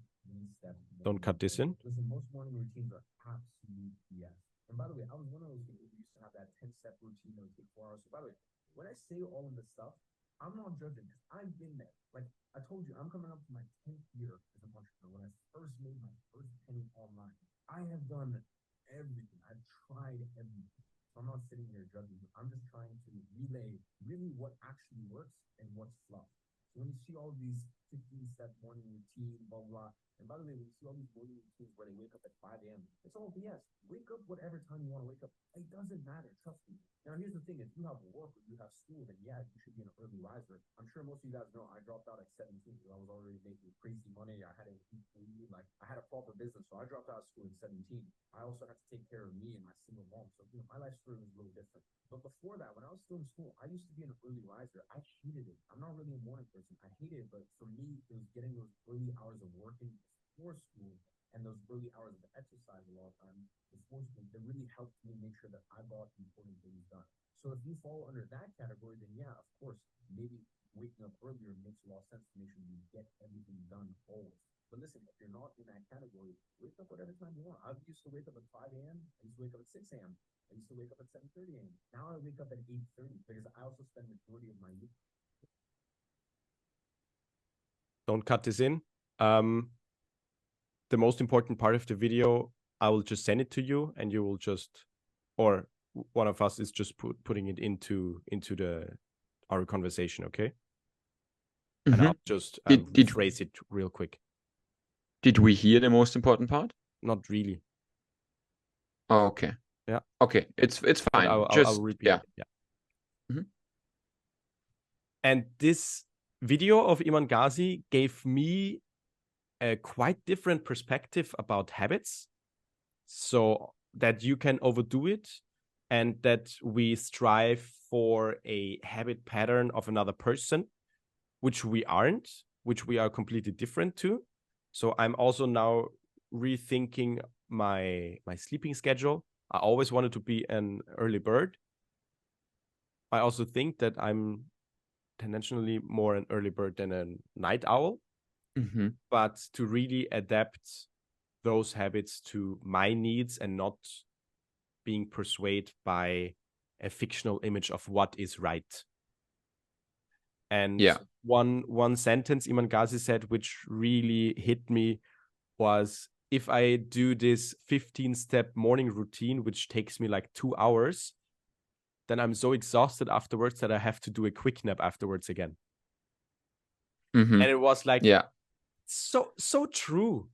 step. Don't cut this in. Listen, most morning routines are absolute BS. And by the way, I was one of those people who used to have that 10-step routine that would take 4 hours. So by the way, when I say all of this stuff, I'm not judging because I've been there. Like I told you, I'm coming up to my 10th year as an entrepreneur. When I first made my first penny online, I have done everything. I've tried everything. So I'm not sitting here judging you. I'm just trying to relay really what actually works and what's fluff. So when you see all these 15-step morning routine, blah, blah, and by the way, when you see all these morning routines where they wake up at 5 a.m., it's all BS. Wake up whatever time you want to wake up. It doesn't matter. Trust me. Now, here's the thing. If you have work or you have school, then yeah, you should be an early riser. I'm sure most of you guys know I dropped out at 17 because I was already making crazy money. I had I had a proper business, so I dropped out of school in 17. I also had to take care of me and my single mom. So, my life story was a little different. But before that, when I was still in school, I used to be an early riser. I hated it. I'm not really a morning person. I hated it, but for me, it was getting those early hours of working before school and those early hours of exercise a lot of time before school that really helped me make sure that I got important things done. So if you fall under that category, then yeah, of course, maybe waking up earlier makes a lot of sense to make sure you get everything done always. But listen, if you're not in that category, wake up whatever time you want. I used to wake up at 5 a.m. I used to wake up at 6 a.m. I used to wake up at 7:30 a.m. Now I wake up at 8:30 because I also spend the majority of my week. Don't cut this in. The most important part of the video, I will just send it to you, and you will just, or one of us is just putting it into our conversation, okay? And I'll just rephrase it real quick. Did we hear the most important part? Not really. Oh, okay. Yeah. Okay, it's fine. I'll repeat it. Yeah. Mm-hmm. And this video of Iman Ghazi gave me a quite different perspective about habits, so that you can overdo it and that we strive for a habit pattern of another person, which we aren't, which we are completely different to. So I'm also now rethinking my sleeping schedule. I always wanted to be an early bird. I also think that I'm tendentially more an early bird than a night owl. Mm-hmm. But to really adapt those habits to my needs and not being persuaded by a fictional image of what is right. And yeah, one sentence Iman Ghazi said, which really hit me, was, if I do this 15-step morning routine, which takes me like 2 hours, then I'm so exhausted afterwards that I have to do a quick nap afterwards again. mm-hmm. And it was like, yeah, so true.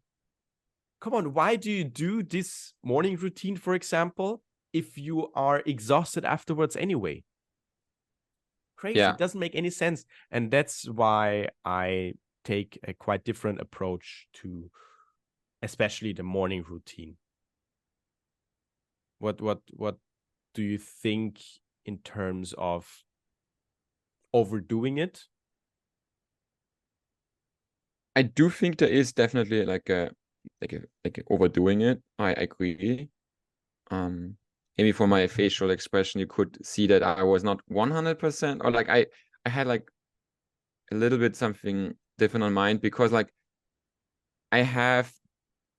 Come on, why do you do this morning routine, for example, if you are exhausted afterwards anyway? Crazy. Yeah. It doesn't make any sense. And that's why I take a quite different approach to especially the morning routine. What do you think in terms of overdoing it? I do think there is definitely like overdoing it. I agree. Maybe for my facial expression, you could see that I was not 100%, or like I had like a little bit something different on mind, because like I have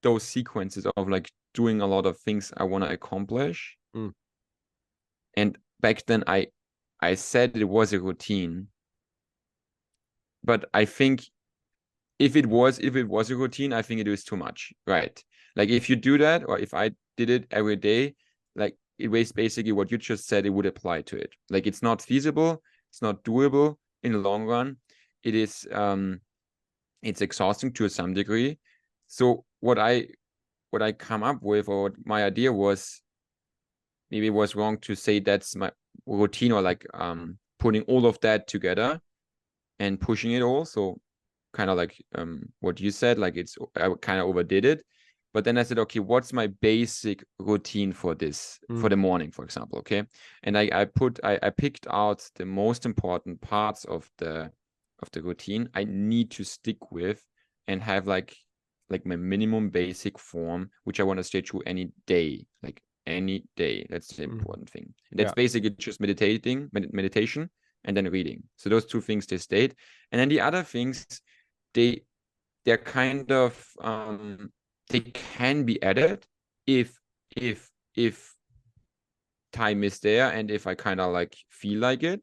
those sequences of like doing a lot of things I want to accomplish. And back then I said it was a routine, but I think if it was a routine, I think it was too much, right? Like if you do that, or if I did it every day, like it was basically what you just said, it would apply to it. Like it's not feasible, it's not doable in the long run. It is it's exhausting to some degree. So what I come up with, or what my idea was, maybe it was wrong to say that's my routine, or like putting all of that together and pushing it all. So kind of like what you said, like I kind of overdid it. But then I said, okay, what's my basic routine for this, for the morning, for example? Okay. And I picked out the most important parts of the routine I need to stick with and have like my minimum basic form, which I want to stay true any day, like any day. That's the important thing. And that's basically just meditation, and then reading. So those two things they stayed. And then the other things, they they're kind of they can be added if time is there and if I kind of like feel like it.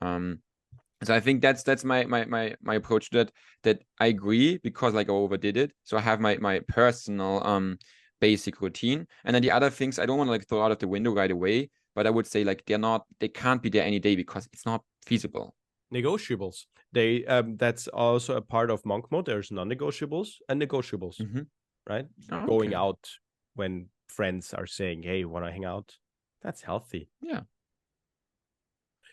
So I think that's my approach to that I agree, because like I overdid it. So I have my personal basic routine, and then the other things I don't want to like throw out of the window right away, but I would say like they can't be there any day because it's not feasible. Negotiables. They that's also a part of monk mode. There's non-negotiables and negotiables, right? Oh, Going okay. out when friends are saying, "Hey, want to hang out?" That's healthy. Yeah.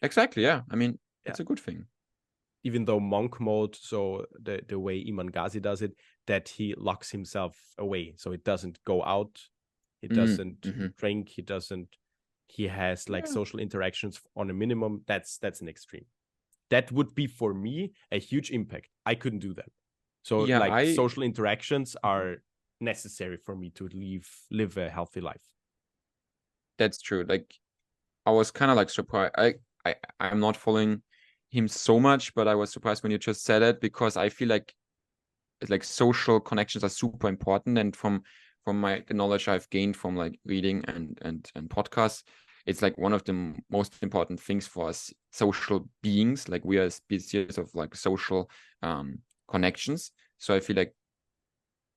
Exactly. Yeah. I mean, it's a good thing. Even though monk mode, so the way Iman Ghazi does it, that he locks himself away, so it doesn't go out, he doesn't drink, he has like social interactions on a minimum. That's an extreme. That would be for me a huge impact. I couldn't do that. So Yeah, like social interactions are necessary for me to live a healthy life. That's true. Like I was kind of like surprised. I'm not following him so much, but I was surprised when you just said it, because I feel like social connections are super important, and from the knowledge I've gained from like reading and podcasts, it's like one of the most important things for us social beings. Like we are a species of like social connections. So I feel like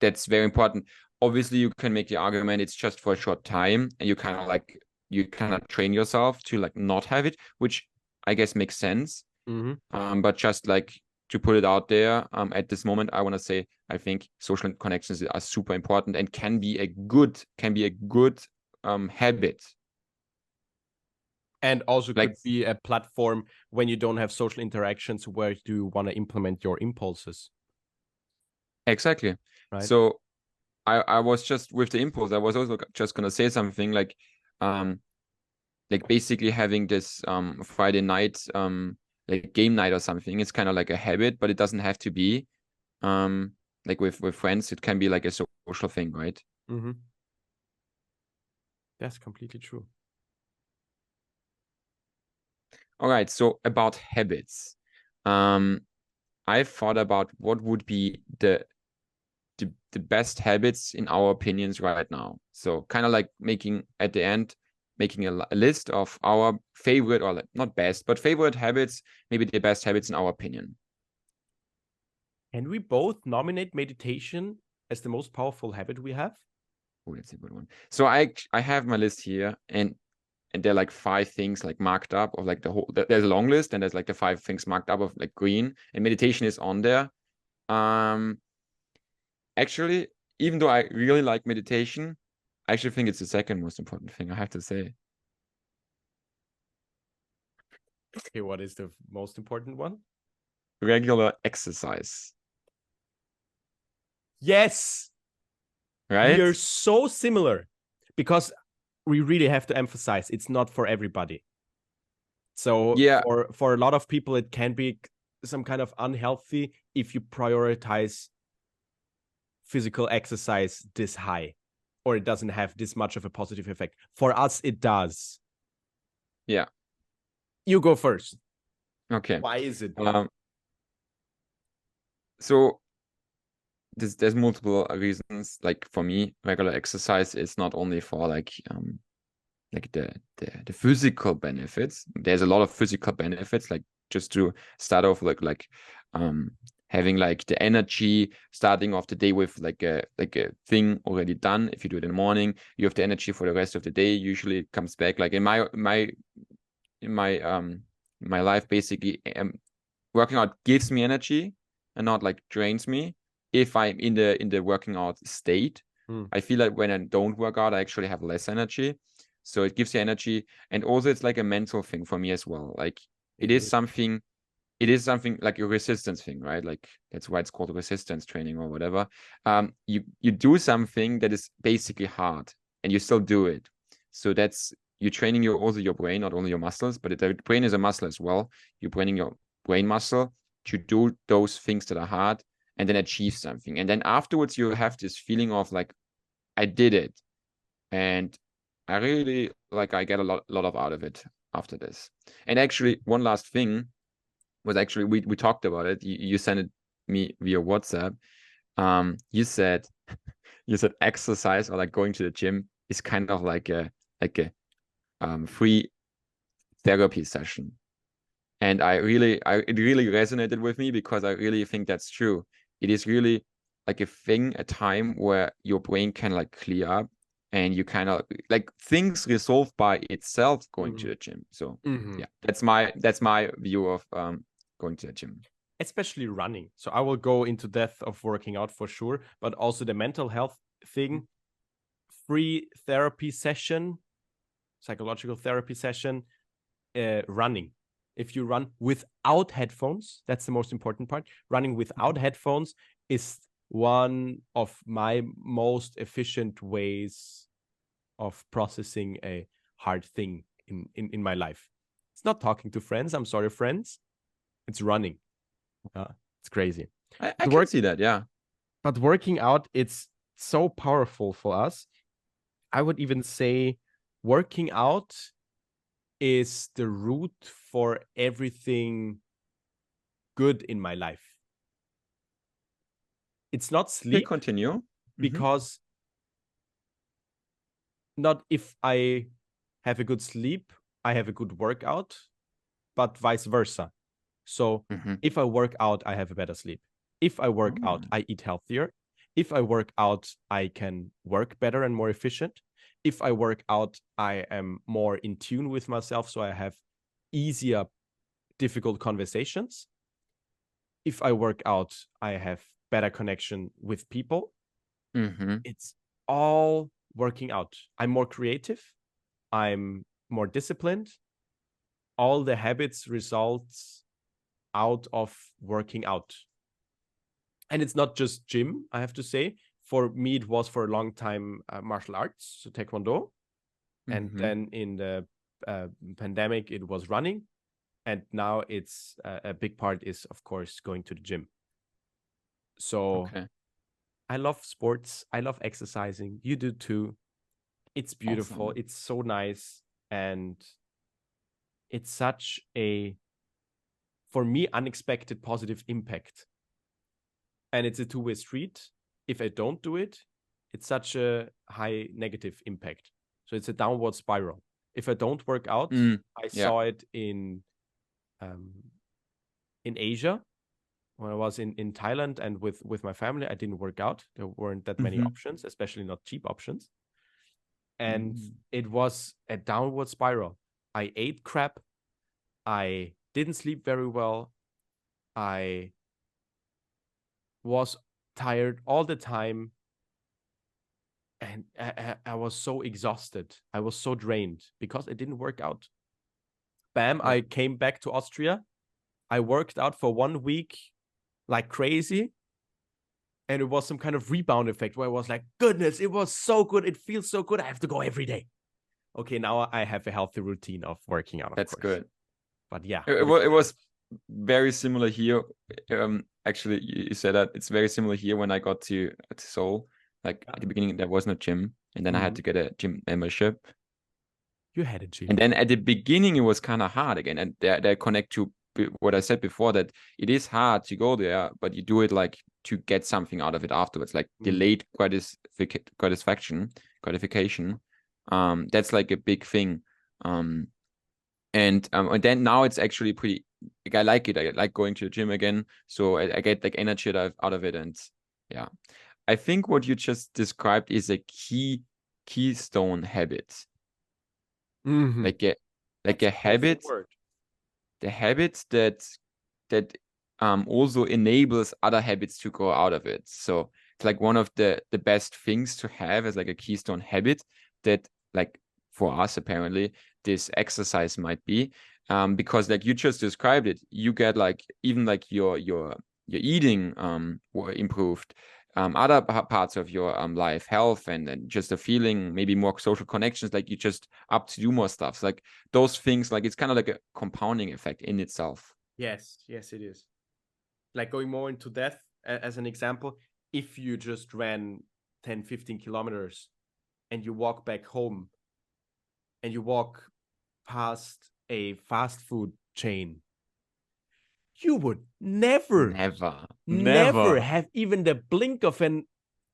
that's very important. Obviously, you can make the argument it's just for a short time, and you kind of train yourself to like not have it, which I guess makes sense. But just like to put it out there, at this moment, I want to say I think social connections are super important and can be a good habit. And also Like, could be a platform when you don't have social interactions where you want to implement your impulses. exactly. Right. So I was just with the impulse. I was also just gonna say something like basically having this Friday night like game night or something. It's kind of like a habit, but it doesn't have to be. Like with friends, it can be like a social thing, right? That's completely true. All right, so about habits. I've thought about what would be the best habits in our opinions right now. So kind of like making at the end, making a list of our favorite, or like not best, but favorite habits, maybe the best habits in our opinion. Can we both nominate meditation as the most powerful habit we have? Oh, that's a good one. So I have my list here, and there are like 5 things like marked up of like the whole. There's a long list, and there's like the 5 things marked up of like green, and meditation is on there. Actually, even though I really like meditation, I actually think it's the second most important thing, I have to say. Okay, what is the most important one? Regular exercise. Yes. Right? We are so similar, because we really have to emphasize it's not for everybody. So yeah, for a lot of people, it can be some kind of unhealthy if you prioritize physical exercise this high, or it doesn't have this much of a positive effect. For us, it does. Yeah. You go first. Okay. Why is it? So there's multiple reasons. Like for me, regular exercise is not only for like the physical benefits. There's a lot of physical benefits, like just to start off like having like the energy, starting off the day with like a thing already done. If you do it in the morning, you have the energy for the rest of the day. Usually it comes back. Like in my life, basically, working out gives me energy and not like drains me. If I'm in the working out state, I feel like when I don't work out, I actually have less energy. So it gives you energy, and also it's like a mental thing for me as well. Like it is something like a resistance thing, right? Like that's why it's called resistance training or whatever. You do something that is basically hard, and you still do it. So that's you're training also your brain, not only your muscles, but the brain is a muscle as well. You're training your brain muscle to do those things that are hard and then achieve something. And then afterwards, you have this feeling of like, I did it, and I really like I get a lot of out of it after this. And actually, one last thing was actually we talked about it. You sent it me via WhatsApp, you said exercise or like going to the gym is kind of like a free therapy session. And it really resonated with me because I really think that's true. It is really like a time where your brain can like clear up and you kind of like things resolve by itself going to the gym. So yeah, that's my view of going to the gym. Especially running. So I will go into depth of working out for sure, but also the mental health thing, free therapy session, psychological therapy session, running. If you run without headphones, that's the most important part. Running without headphones is one of my most efficient ways of processing a hard thing in my life. It's not talking to friends. I'm sorry, friends. It's running. It's crazy. I can see that, yeah. But working out, it's so powerful for us. I would even say working out is the root for everything good in my life. It's not sleep. Continue. Because not if I have a good sleep, I have a good workout, but vice versa. So if I work out, I have a better sleep. If I work out, I eat healthier. If I work out, I can work better and more efficient. If I work out, I am more in tune with myself, so I have easier, difficult conversations. If I work out, I have better connection with people. It's all working out. I'm more creative. I'm more disciplined. All the habits results out of working out. And it's not just gym, I have to say. For me, it was for a long time martial arts, so Taekwondo. And then in the pandemic, it was running. And now it's a big part is, of course, going to the gym. So I love sports. I love exercising. You do too. It's beautiful. Awesome. It's so nice. And it's such a, for me, unexpected positive impact. And it's a two-way street. If I don't do it, it's such a high negative impact. So it's a downward spiral. If I don't work out, I saw it in Asia. When I was in Thailand and with my family, I didn't work out. There weren't that many options, especially not cheap options. And it was a downward spiral. I ate crap. I didn't sleep very well. I was tired all the time. And I was so exhausted. I was so drained because I didn't work out. Bam, I came back to Austria. I worked out for 1 week like crazy. And it was some kind of rebound effect where I was like, goodness, it was so good. It feels so good. I have to go every day. Okay, now I have a healthy routine of working out. That's good. But yeah. It was very similar here. Actually, you said that it's very similar here when I got to Seoul. Like at the beginning, there was no gym. And then I had to get a gym membership. You had a gym. And then at the beginning, it was kind of hard again. And they connect to what I said before, that it is hard to go there, but you do it like to get something out of it afterwards, like delayed gratification. That's like a big thing. And then now it's actually pretty, like, I like it. I like going to the gym again. So I get like energy out of it. And yeah, I think what you just described is a keystone habit. Like a habit. The habit that also enables other habits to grow out of it. So it's like one of the best things to have as like a keystone habit that, like, for us apparently this exercise might be, because like you just described it, you get like even like your eating were improved, other parts of your life, health, and just a feeling, maybe more social connections, like you just up to do more stuff, like those things, like it's kind of like a compounding effect in itself. Yes, it is. Like going more into depth, as an example, if you just ran 10-15 kilometers and you walk back home and you walk past a fast food chain, you would never have even the blink of an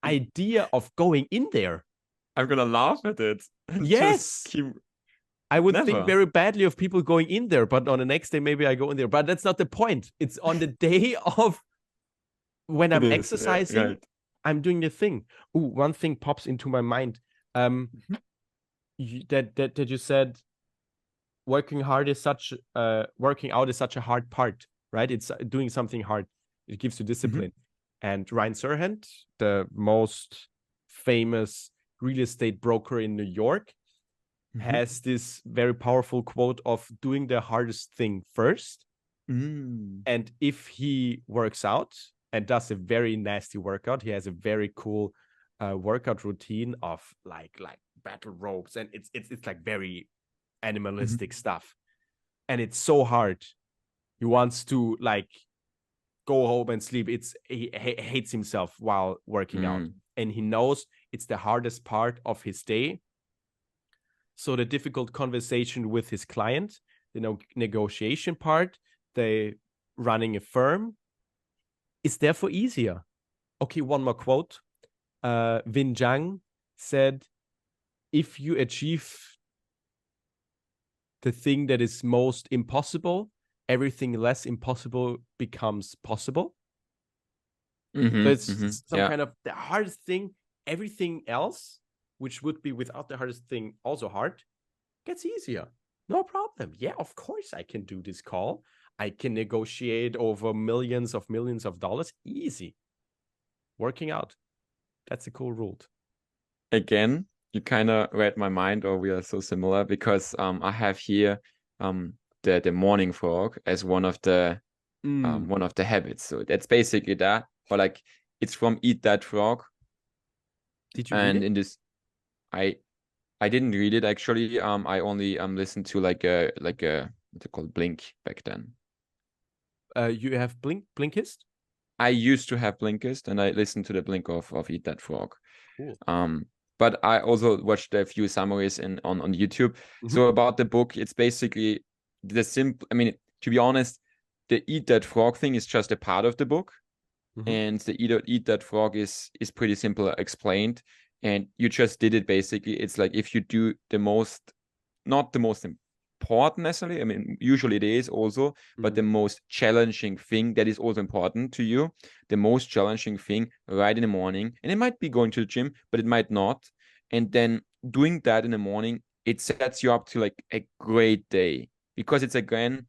idea of going in there. I'm gonna laugh at it. Yes. I would think Never. very badly of people going in there, but on the next day, maybe I go in there. But that's not the point. It's on the day of when I'm exercising, right. I'm doing the thing. Ooh, one thing pops into my mind. That you said working out is such a hard part, right? It's doing something hard. It gives you discipline. And Ryan Serhant, the most famous real estate broker in New York, has this very powerful quote of doing the hardest thing first. And if he works out and does a very nasty workout, he has a very cool workout routine of like battle ropes, and it's like very animalistic stuff, and it's so hard. He wants to like go home and sleep. He hates himself while working out, and he knows it's the hardest part of his day. So the difficult conversation with his client, the negotiation part, the running a firm, is therefore easier. Okay, one more quote. Vin Zhang said, if you achieve the thing that is most impossible, everything less impossible becomes possible. So it's some kind of the hardest thing. Everything else, which would be without the hardest thing also hard, gets easier. No problem. Yeah, of course I can do this call. I can negotiate over millions of dollars. Easy. Working out. That's a cool rule. Again, you kind of read my mind, or we are so similar, because I have here the morning frog as one of the habits. So that's basically that. Or like it's from Eat That Frog. Did you read it? In this, I didn't read it actually. I only listened to like a what's it called, Blink back then. You have Blinkist? I used to have Blinkist, and I listened to the Blink of Eat That Frog. Cool. But I also watched a few summaries on YouTube. So about the book, it's basically the simple. I mean, to be honest, the Eat That Frog thing is just a part of the book, and the Eat That Frog is pretty simple explained. And you just did it basically. It's like if you do not the most important necessarily. I mean, usually it is also, but the most challenging thing that is also important to you. The most challenging thing right in the morning, and it might be going to the gym, but it might not. And then doing that in the morning, it sets you up to like a great day, because it's again,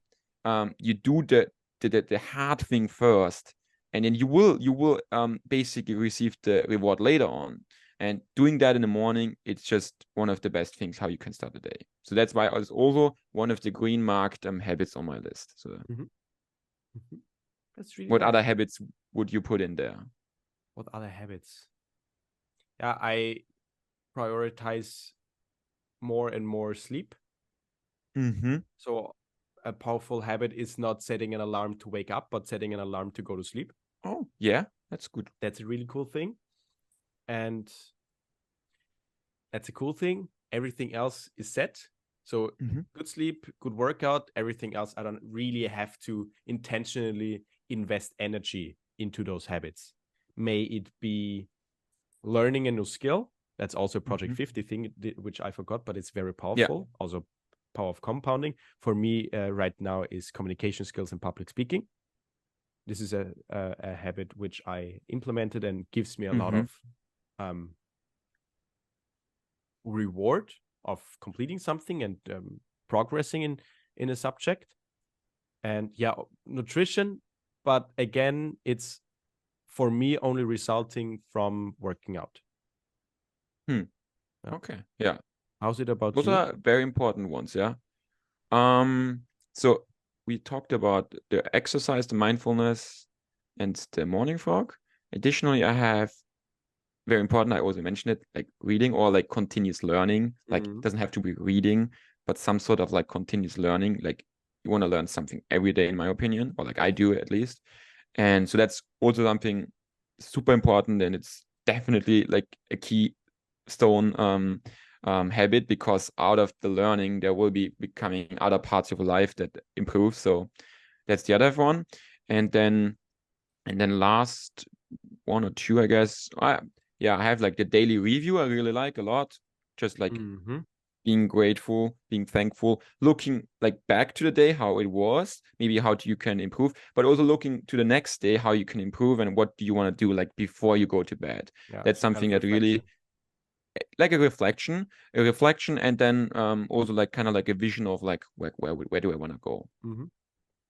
you do the hard thing first, and then you will basically receive the reward later on. And doing that in the morning, it's just one of the best things how you can start the day. So that's why it's also one of the green marked habits on my list. So That's really what nice. other habits would you put in there? What other habits? Yeah, I prioritize more and more sleep. So a powerful habit is not setting an alarm to wake up, but setting an alarm to go to sleep. Oh, yeah, that's good. That's a really cool thing. And that's a cool thing. Everything else is set. So good sleep, good workout, everything else, I don't really have to intentionally invest energy into those habits. May it be learning a new skill. That's also a Project 50 thing, which I forgot, but it's very powerful. Yeah. Also power of compounding. For me right now is communication skills and public speaking. This is a habit which I implemented and gives me a lot of reward of completing something and progressing in a subject. And yeah, nutrition, but again, it's for me only resulting from working out. Yeah. Okay. Yeah. How's it about Those you? are very important ones. Yeah. So we talked about the exercise, the mindfulness, and the morning frog. Additionally, I have very important, I also mentioned it, like reading or like continuous learning. Like it doesn't have to be reading, but some sort of like continuous learning. Like you want to learn something every day, in my opinion, or like I do at least. And so that's also something super important, and it's definitely like a keystone habit, because out of the learning there will be becoming other parts of life that improve. So that's the other one. And then last one or two, I guess. I have like the daily review. I really like a lot. Just like being grateful, being thankful, looking like back to the day, how it was, maybe how you can improve, but also looking to the next day, how you can improve and what do you want to do like before you go to bed. That's something that really like a reflection, and then also like kind of like a vision of like where do I want to go.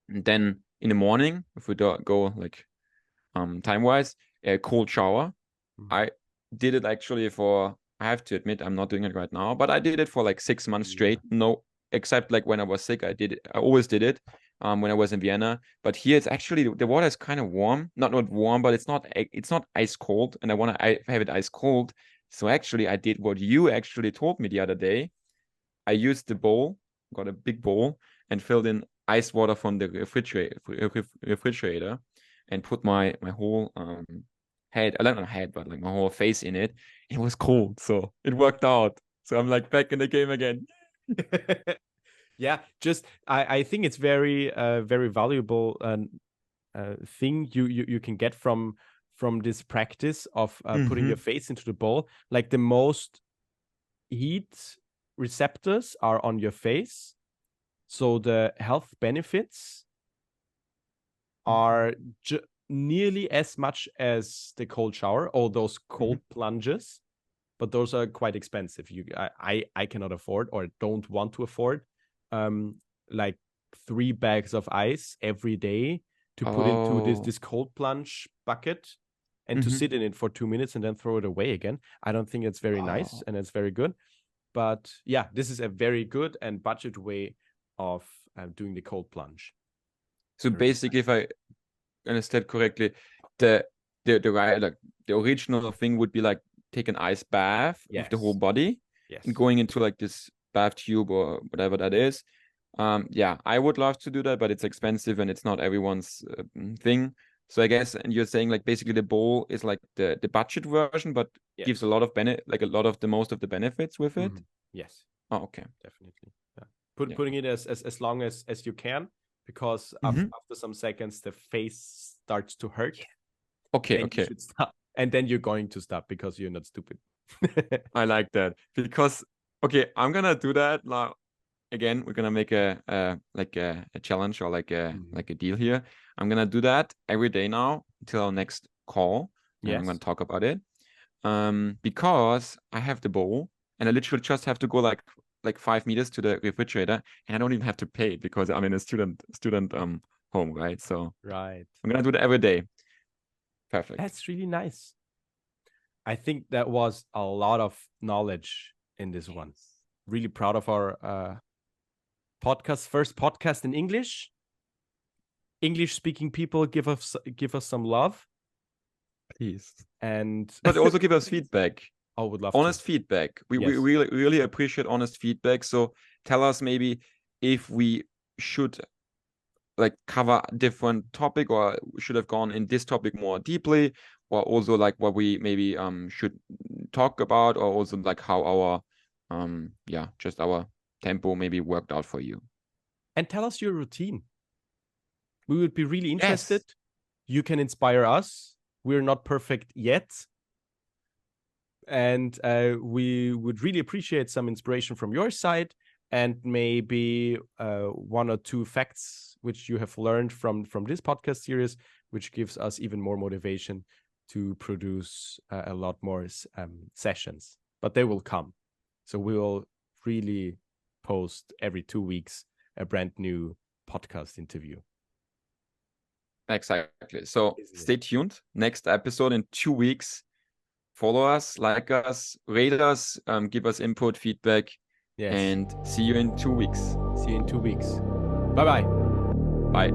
And then in the morning, if we go like time wise, a cold shower. I did it actually for, I have to admit, I'm not doing it right now, but I did it for like 6 months straight. No, except like when I was sick, I always did it when I was in Vienna. But here it's actually, the water is kind of warm, not warm, but it's not ice cold, and I have it ice cold. So actually I did what you actually told me the other day. I used the bowl, got a big bowl, and filled in ice water from the refrigerator, and put my whole head, I don't know head, but like my whole face in it. It was cold, so it worked out. So I'm like back in the game again. Yeah, just I think it's very very valuable thing you can get from this practice of putting your face into the bowl. Like the most heat receptors are on your face, so the health benefits are nearly as much as the cold shower or those cold plunges, but those are quite expensive. I cannot afford or don't want to afford like 3 bags of ice every day to put into this cold plunge bucket and to sit in it for 2 minutes and then throw it away again. I don't think it's very nice and it's very good. But yeah, this is a very good and budget way of doing the cold plunge. So basically, if I understand correctly, the right, like the original thing would be like take an ice bath with the whole body, and going into like this bath tube or whatever that is. I would love to do that, but it's expensive and it's not everyone's thing. So I guess, and you're saying like basically the bowl is like the budget version, but gives a lot of most of the benefits with it. Yes. Oh, okay. Definitely. Yeah. Putting it as long as you can, because after some seconds the face starts to hurt. Okay. You should stop, and then you're going to stop because you're not stupid. I like that, because I'm gonna do that now. Again, we're gonna make a challenge or like a deal here. I'm gonna do that every day now until our next call. And I'm gonna talk about it. Because I have the bowl and I literally just have to go like 5 meters to the refrigerator, and I don't even have to pay because I'm in a student home, right? So I'm gonna do that every day. Perfect. That's really nice. I think that was a lot of knowledge in this one. Really proud of our podcast, first podcast in English. English-speaking people, give us some love, please, but also give us feedback. I would love honest feedback. We really appreciate honest feedback. So tell us maybe if we should like cover a different topic, or should have gone in this topic more deeply, or also like what we maybe should talk about, or also like how our just our tempo maybe worked out for you. And tell us your routine. We would be really interested. You can inspire us. We're not perfect yet, and we would really appreciate some inspiration from your side, and maybe 1 or 2 facts which you have learned from this podcast series, which gives us even more motivation to produce a lot more sessions. But they will come. So we will really post every 2 weeks a brand new podcast interview. Exactly. So stay tuned. Next episode in 2 weeks. Follow us, like us, rate us, give us input, feedback. And see you in 2 weeks. See you in 2 weeks. Bye-bye. Bye.